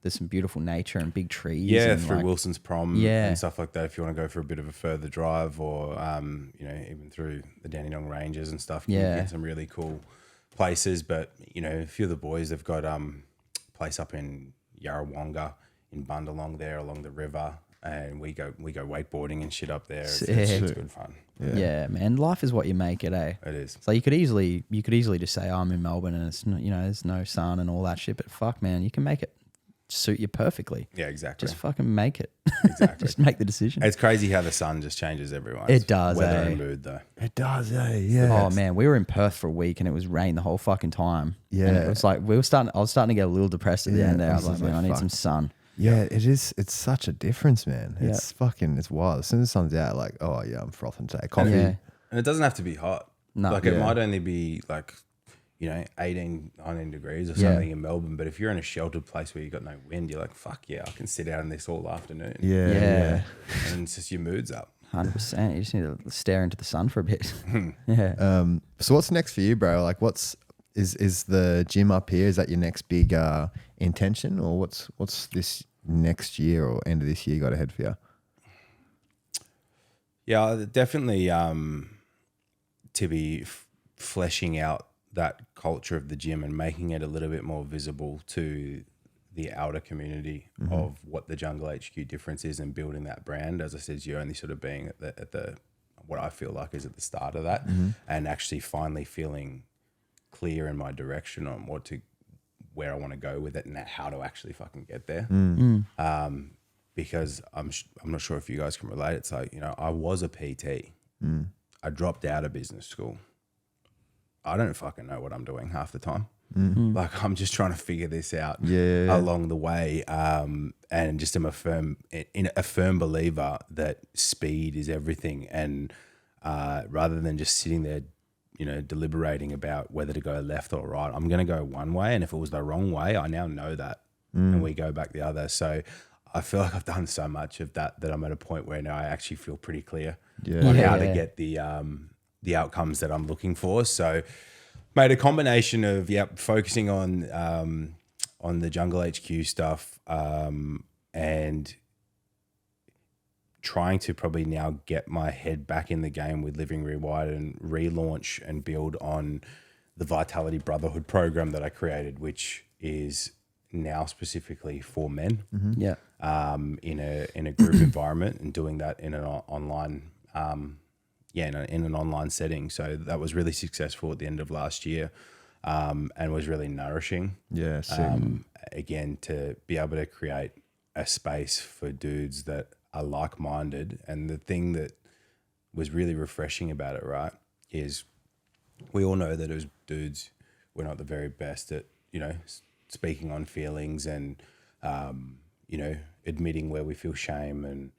Speaker 1: There's some beautiful nature and big trees.
Speaker 3: yeah,
Speaker 1: and
Speaker 3: through
Speaker 1: like,
Speaker 3: Wilson's Prom
Speaker 1: Yeah.
Speaker 3: and stuff like that. If you want to go for a bit of a further drive, or even through the Dandenong Ranges and stuff, you
Speaker 1: Yeah.
Speaker 3: can get some really cool places. But a few of the boys have got place up in Yarrawonga in Bundalong there along the river, and we go wakeboarding and shit up there. It's good fun.
Speaker 1: Yeah, man. Life is what you make it, eh?
Speaker 3: It is.
Speaker 1: So you could easily just say, I'm in Melbourne and it's there's no sun and all that shit, but fuck, man, you can make it suit you perfectly.
Speaker 3: Yeah, exactly.
Speaker 1: Just fucking make it.
Speaker 3: Exactly.
Speaker 1: Just make the decision.
Speaker 3: It's crazy how the sun just changes everyone's
Speaker 1: It does,
Speaker 3: weather
Speaker 1: eh?
Speaker 3: and mood, though.
Speaker 2: It does, yeah.
Speaker 1: Oh man, we were in Perth for a week and it was rain the whole fucking time.
Speaker 2: Yeah.
Speaker 1: And it was like I was starting to get a little depressed at the
Speaker 2: Yeah,
Speaker 1: end there. I
Speaker 2: I
Speaker 1: was
Speaker 2: was
Speaker 1: like, man,
Speaker 2: like,
Speaker 1: I need
Speaker 2: fuck.
Speaker 1: some sun.
Speaker 2: Yeah, it is. It's such a difference, man.
Speaker 1: Yeah.
Speaker 2: It's wild. As soon as the sun's out, like, oh yeah, I'm frothing today. Coffee.
Speaker 1: Yeah.
Speaker 3: And it doesn't have to be hot.
Speaker 1: No.
Speaker 3: Like it
Speaker 2: Yeah.
Speaker 3: might only be like 18, 19 degrees or
Speaker 1: Yeah.
Speaker 3: something in Melbourne. But if you're in a sheltered place where you've got no wind, you're like, fuck yeah, I can sit out in this all afternoon.
Speaker 2: Yeah.
Speaker 3: And it's just your mood's up.
Speaker 1: 100%. You just need to stare into the sun for a bit. Yeah.
Speaker 2: So what's next for you, bro? Like, is the gym up here? Is that your next big intention, or what's this next year or end of this year got ahead for you?
Speaker 3: Yeah, definitely to be fleshing out that culture of the gym and making it a little bit more visible to the outer community of what the Jungle HQ difference is, and building that brand. As I said, you're only sort of being at the what I feel like is at the start of that, and actually finally feeling clear in my direction on where I want to go with it and how to actually fucking get there. Because I'm not sure if you guys can relate. It's like, I was a PT. I dropped out of business school. I don't fucking know what I'm doing half the time. Like, I'm just trying to figure this out along the way. And just am a firm believer that speed is everything. And rather than just sitting there, deliberating about whether to go left or right, I'm going to go one way. And if it was the wrong way, I now know that, and we go back the other. So I feel like I've done so much of that I'm at a point where now I actually feel pretty clear on how to get the outcomes that I'm looking for. So made a combination of focusing on the Jungle HQ stuff, and trying to probably now get my head back in the game with Living Rewired and relaunch and build on the Vitality Brotherhood program that I created, which is now specifically for men.
Speaker 1: Yeah.
Speaker 3: In a group environment, and doing that in an online in an online setting. So that was really successful at the end of last year, and was really nourishing.
Speaker 2: Yeah, sick.
Speaker 3: Again, to be able to create a space for dudes that are like-minded. And the thing that was really refreshing about it, right, is we all know that as dudes, we're not the very best at, speaking on feelings and, admitting where we feel shame and,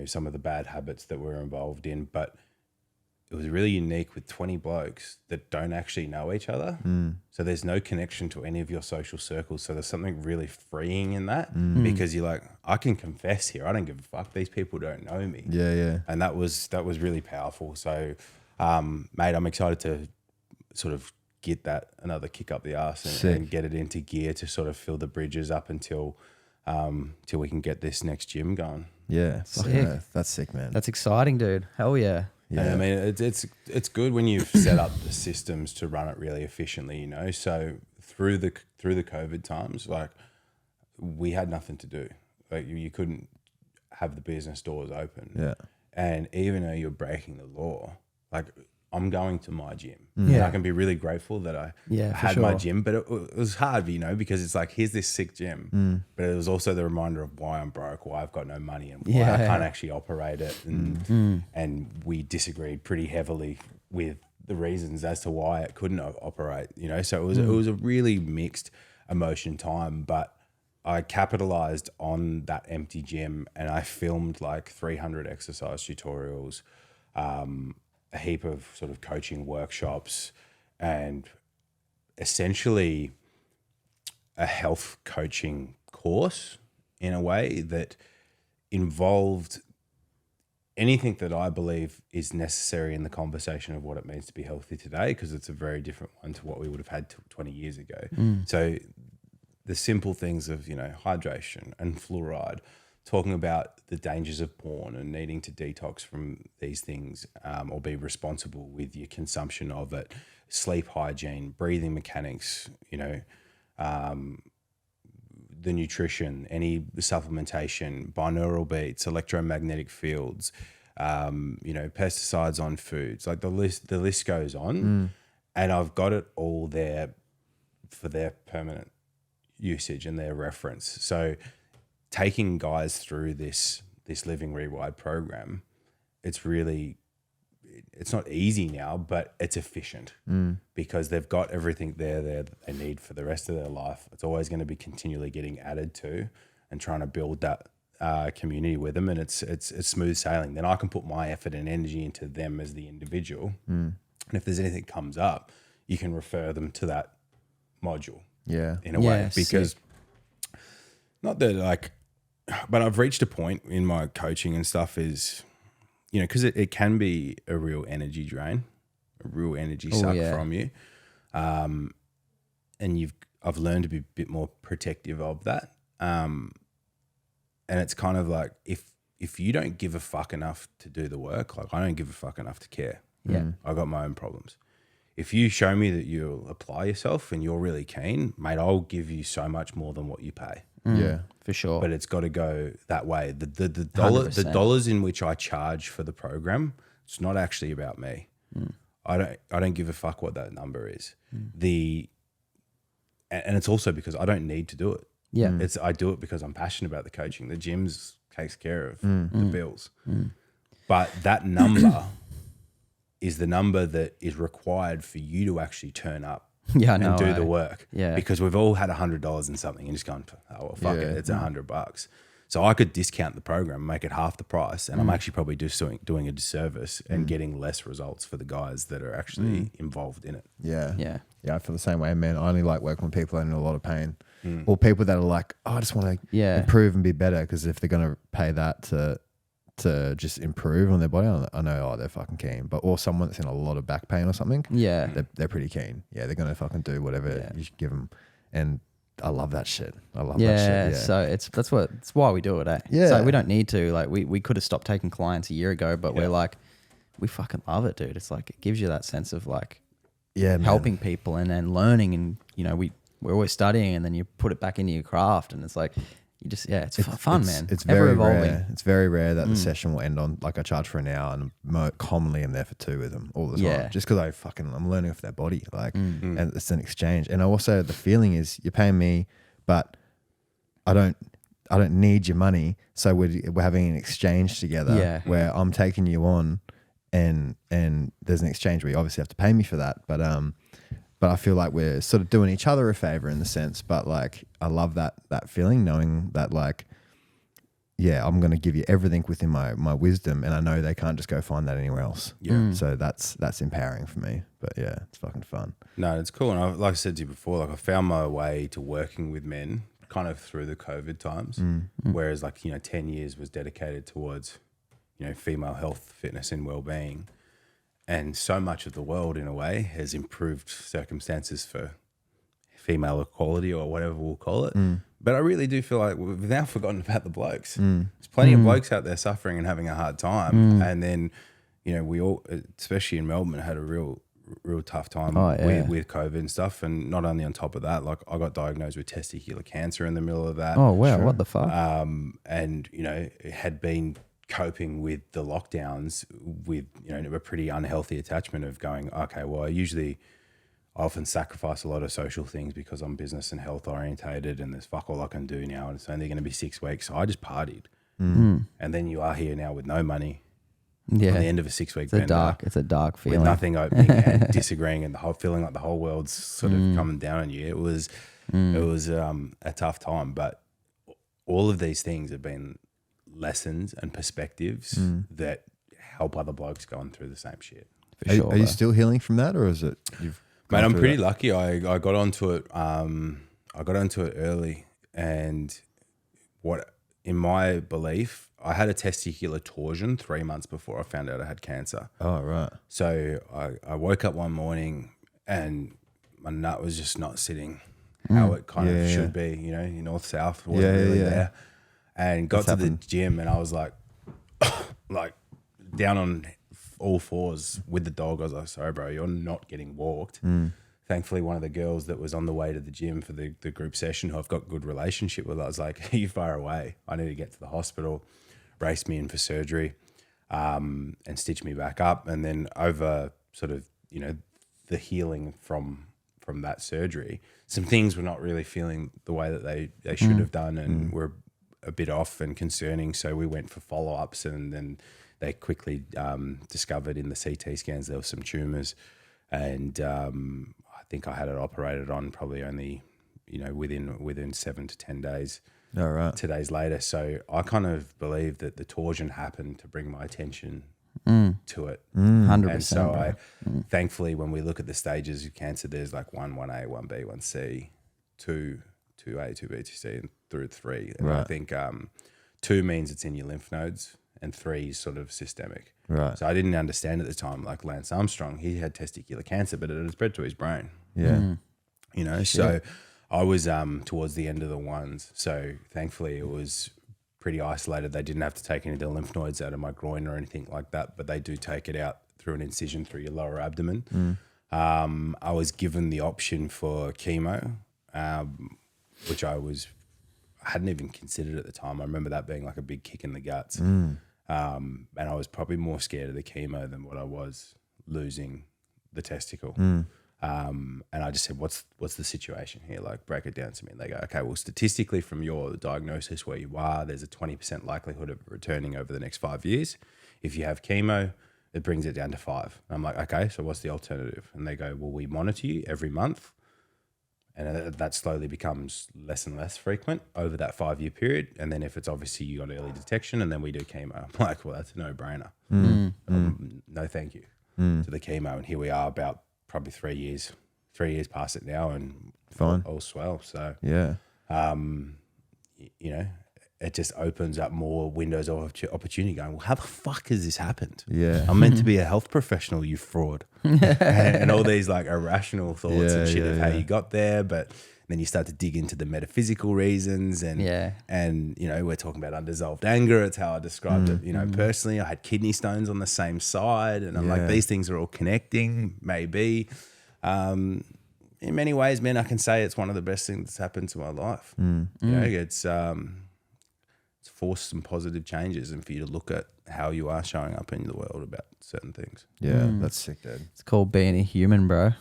Speaker 3: some of the bad habits that we're involved in. But it was really unique with 20 blokes that don't actually know each other. So there's no connection to any of your social circles. So there's something really freeing in that, because you're like, I can confess here. I don't give a fuck. These people don't know me.
Speaker 2: Yeah.
Speaker 3: And that was really powerful. So, mate, I'm excited to sort of get that another kick up the arse and get it into gear to sort of fill the bridges up until we can get this next gym going.
Speaker 2: Yeah.
Speaker 1: Sick.
Speaker 2: That's sick, man.
Speaker 1: That's exciting, dude. Hell yeah.
Speaker 2: Yeah.
Speaker 3: And I mean, it's good when you've set up the systems to run it really efficiently, So through the COVID times, like, we had nothing to do. Like, you couldn't have the business doors open.
Speaker 2: Yeah.
Speaker 3: And even though you're breaking the law, like, I'm going to my gym.
Speaker 1: Yeah.
Speaker 3: And I can be really grateful that I had my gym, but it was hard, because it's like, here's this sick gym, but it was also the reminder of why I'm broke, why I've got no money, and why I can't actually operate it. And we disagreed pretty heavily with the reasons as to why it couldn't operate, So it was a really mixed emotion time, but I capitalized on that empty gym, and I filmed like 300 exercise tutorials, a heap of sort of coaching workshops, and essentially a health coaching course in a way that involved anything that I believe is necessary in the conversation of what it means to be healthy today, because it's a very different one to what we would have had 20 years ago. So the simple things of, hydration and fluoride, talking about the dangers of porn and needing to detox from these things, or be responsible with your consumption of it, sleep hygiene, breathing mechanics, the nutrition, any supplementation, binaural beats, electromagnetic fields, pesticides on foods, like the list goes on. And I've got it all there for their permanent usage and their reference. So taking guys through this Living Rewired program, it's not easy now, but it's efficient, because they've got everything there that they need for the rest of their life. It's always going to be continually getting added to, and trying to build that community with them, and it's smooth sailing. Then I can put my effort and energy into them as the individual, and if there's anything that comes up, you can refer them to that module.
Speaker 2: Yeah,
Speaker 3: in a way, because not that like, but I've reached a point in my coaching and stuff is, because it can be a real energy drain, a real energy suck from you, and I've learned to be a bit more protective of that, and it's kind of like, if you don't give a fuck enough to do the work, like I don't give a fuck enough to care.
Speaker 1: Yeah,
Speaker 3: I got my own problems. if you show me that you'll apply yourself and you're really keen, mate, I'll give you so much more than what you pay.
Speaker 2: Yeah.
Speaker 1: For sure.
Speaker 3: But it's got to go that way. The
Speaker 1: 100%.
Speaker 3: dollars in which I charge for the program, it's not actually about me. I don't give a fuck what that number is. And it's also because I don't need to do it.
Speaker 1: Yeah.
Speaker 3: I do it because I'm passionate about the coaching. The gyms takes care of the bills. But that number is the number that is required for you to actually turn up
Speaker 1: Yeah, I
Speaker 3: and
Speaker 1: know,
Speaker 3: do
Speaker 1: eh?
Speaker 3: the work.
Speaker 1: Yeah.
Speaker 3: Because we've all had $100 in something and just gone, oh, well, fuck it, it's $100. So I could discount the program, make it half the price, and I'm actually probably just doing a disservice and getting less results for the guys that are actually involved in it.
Speaker 2: Yeah.
Speaker 1: Yeah.
Speaker 2: Yeah, I feel the same way, man. I only like working with people that are in a lot of pain, or people that are like, oh, I just want to improve and be better. Because if they're going to pay that to just improve on their body, I know, they're fucking keen. But or someone that's in a lot of back pain or something,
Speaker 1: Yeah.
Speaker 2: they're pretty keen. Yeah, they're going to fucking do whatever you should give them. And I love that shit. I love that shit. Yeah.
Speaker 1: So it's why we do it, eh?
Speaker 2: Yeah.
Speaker 1: So we don't need to. Like we could have stopped taking clients a year ago, but we're like, we fucking love it, dude. It's like it gives you that sense of like
Speaker 2: man.
Speaker 1: helping people and then learning, and you know, we're always studying, and then you put it back into your craft, and it's like you just it's fun, man.
Speaker 2: It's
Speaker 1: ever
Speaker 2: very
Speaker 1: evolving.
Speaker 2: rare. It's very rare that the session will end on like I charge for an hour, and commonly I'm there for 2 with them all the time.
Speaker 1: Yeah.
Speaker 2: Just because I'm learning off their body, like, and it's an exchange. And also the feeling is you're paying me, but I don't need your money, so we're having an exchange together.
Speaker 1: Yeah.
Speaker 2: Where I'm taking you on, and there's an exchange where you obviously have to pay me for that, but I feel like we're sort of doing each other a favor in the sense. But like I love that feeling, knowing that like, yeah, I'm going to give you everything within my wisdom, and I know they can't just go find that anywhere else.
Speaker 3: Yeah.
Speaker 2: So that's empowering for me. But yeah, it's fucking fun.
Speaker 3: No, it's cool. And like I said to you before, like I found my way to working with men kind of through the COVID times, whereas like, 10 years was dedicated towards, female health, fitness and well-being. And so much of the world in a way has improved circumstances for female equality or whatever we'll call it. But I really do feel like we've now forgotten about the blokes. There's plenty of blokes out there suffering and having a hard time. And then, we all, especially in Melbourne, had a real tough time with COVID and stuff. And not only on top of that, like I got diagnosed with testicular cancer in the middle of that.
Speaker 1: Oh wow, what the fuck?
Speaker 3: And, had been coping with the lockdowns with, a pretty unhealthy attachment of going, okay, well, I often sacrifice a lot of social things because I'm business and health orientated and there's fuck all I can do now and it's only going to be 6 weeks. So I just partied. And then you are here now with no money.
Speaker 1: Yeah.
Speaker 3: At the end of a 6-week
Speaker 1: It's a dark feeling.
Speaker 3: with nothing opening and disagreeing and the whole feeling like the whole world's sort of coming down on you. It was a tough time, but all of these things have been lessons and perspectives that help other blokes going through the same shit.
Speaker 1: For sure,
Speaker 2: Are you
Speaker 1: bro.
Speaker 2: still healing from that, or is it you've
Speaker 3: Mate,
Speaker 2: gone
Speaker 3: I'm
Speaker 2: through
Speaker 3: pretty
Speaker 2: that?
Speaker 3: lucky. I got onto it. I got onto it early, and in my belief, I had a testicular torsion 3 months before I found out I had cancer.
Speaker 2: Oh right.
Speaker 3: So I woke up one morning and my nut was just not sitting how it kind of should be. North south wasn't really there, and got to the gym and I was like, like down on all fours with the dog. I was like, sorry, bro, you're not getting walked. Thankfully, one of the girls that was on the way to the gym for the group session, who I've got good relationship with, I was like, are you far away? I need to get to the hospital, race me in for surgery, and stitch me back up. And then over sort of, the healing from that surgery, some things were not really feeling the way that they should have done and were a bit off and concerning. So we went for follow-ups, and then they quickly discovered in the CT scans there were some tumours, and I think I had it operated on probably only, within 7 to 10 days.
Speaker 2: All right.
Speaker 3: 2 days later. So I kind of believe that the torsion happened to bring my attention to it.
Speaker 1: 100%.
Speaker 3: And so thankfully, when we look at the stages of cancer, there's like 1, 1A, 1B, 1C, 2, 2A, 2B, 2C, and through 3. And I think 2 means it's in your lymph nodes, and 3 is sort of systemic.
Speaker 2: Right.
Speaker 3: So I didn't understand at the time, like Lance Armstrong, he had testicular cancer, but it had spread to his brain.
Speaker 2: Yeah.
Speaker 3: So I was towards the end of the ones. So thankfully it was pretty isolated. They didn't have to take any of the lymph nodes out of my groin or anything like that, but they do take it out through an incision through your lower abdomen. I was given the option for chemo, which I hadn't even considered at the time. I remember that being like a big kick in the guts. And I was probably more scared of the chemo than what I was losing the testicle. And I just said, what's the situation here? Like, break it down to me. And they go, okay, well, statistically from your diagnosis where you are, there's a 20% likelihood of returning over the next 5 years. If you have chemo, it brings it down to 5. And I'm like, okay, so what's the alternative? And they go, well, we monitor you every month. And that slowly becomes less and less frequent over that 5-year period. And then if it's obviously you got early detection, and then we do chemo. I'm like, well, that's a no-brainer. No thank you to the chemo. And here we are about probably 3 years past it now, and
Speaker 2: Fine.
Speaker 3: all swell. So,
Speaker 2: Yeah.
Speaker 3: you know, it just opens up more windows of opportunity going, well, how the fuck has this happened?
Speaker 2: Yeah.
Speaker 3: I'm meant to be a health professional, you fraud. and all these like irrational thoughts and shit of how you got there. But then you start to dig into the metaphysical reasons and you know, we're talking about unresolved anger. It's how I described it, you know, personally. I had kidney stones on the same side, and I'm like, these things are all connecting, maybe. In many ways, man, I can say it's one of the best things that's happened to my life. You know, it's forced some positive changes, and for you to look at how you are showing up in the world about certain things.
Speaker 2: Yeah, that's sick, dude.
Speaker 1: It's called being a human, bro.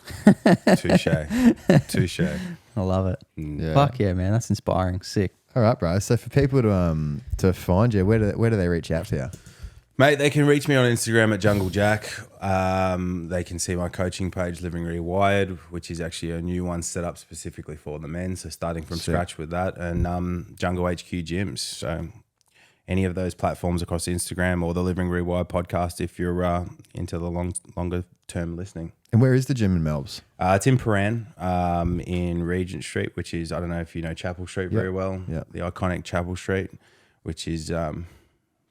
Speaker 3: Touche.
Speaker 1: I love it.
Speaker 2: Yeah.
Speaker 1: Fuck yeah, man. That's inspiring. Sick.
Speaker 2: All right, bro. So for people to find you, where do they reach out to you?
Speaker 3: Mate, they can reach me on Instagram at Jungle Jack. They can see my coaching page, Living Rewired, which is actually a new one set up specifically for the men. So starting from scratch with that, and Jungle HQ gyms. So any of those platforms across Instagram, or the Living Rewired podcast if you're into the longer term listening.
Speaker 2: And where is the gym in Melbourne?
Speaker 3: It's in Paran, in Regent Street, which is, I don't know if you know Chapel Street very well.
Speaker 2: Yeah.
Speaker 3: The iconic Chapel Street, which is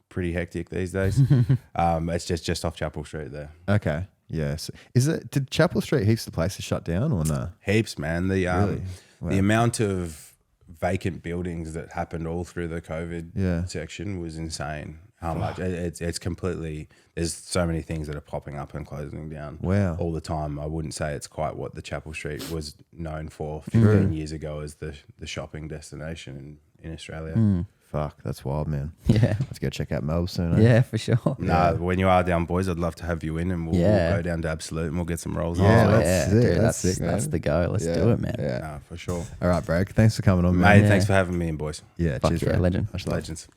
Speaker 3: pretty hectic these days. It's just off Chapel Street there.
Speaker 2: Okay. Yes. Did Chapel Street heaps of places shut down or no?
Speaker 3: Heaps, man. The
Speaker 2: Really? Wow.
Speaker 3: the amount of vacant buildings that happened all through the COVID section was insane. How much it's completely, there's so many things that are popping up and closing down all the time. I wouldn't say it's quite what the Chapel Street was known for 15 years ago as the shopping destination in Australia.
Speaker 2: Fuck, that's wild, man.
Speaker 1: Yeah.
Speaker 2: Let's go check out Melbourne soon. Eh?
Speaker 1: Yeah, for sure.
Speaker 3: Nah, when you are down, boys, I'd love to have you in, and we'll go down to Absolute and we'll get some rolls.
Speaker 2: Yeah,
Speaker 3: on.
Speaker 2: that's sick.
Speaker 1: Dude,
Speaker 2: That's sick, man.
Speaker 1: That's the go. Let's do it, man.
Speaker 2: Yeah.
Speaker 3: Nah, for sure.
Speaker 2: All right, bro. Thanks for coming on, man.
Speaker 3: Mate, thanks for having me in, boys.
Speaker 2: Yeah,
Speaker 1: Fuck
Speaker 2: cheers,
Speaker 1: yeah,
Speaker 2: bro.
Speaker 1: legend.
Speaker 2: Much love.
Speaker 3: Legends.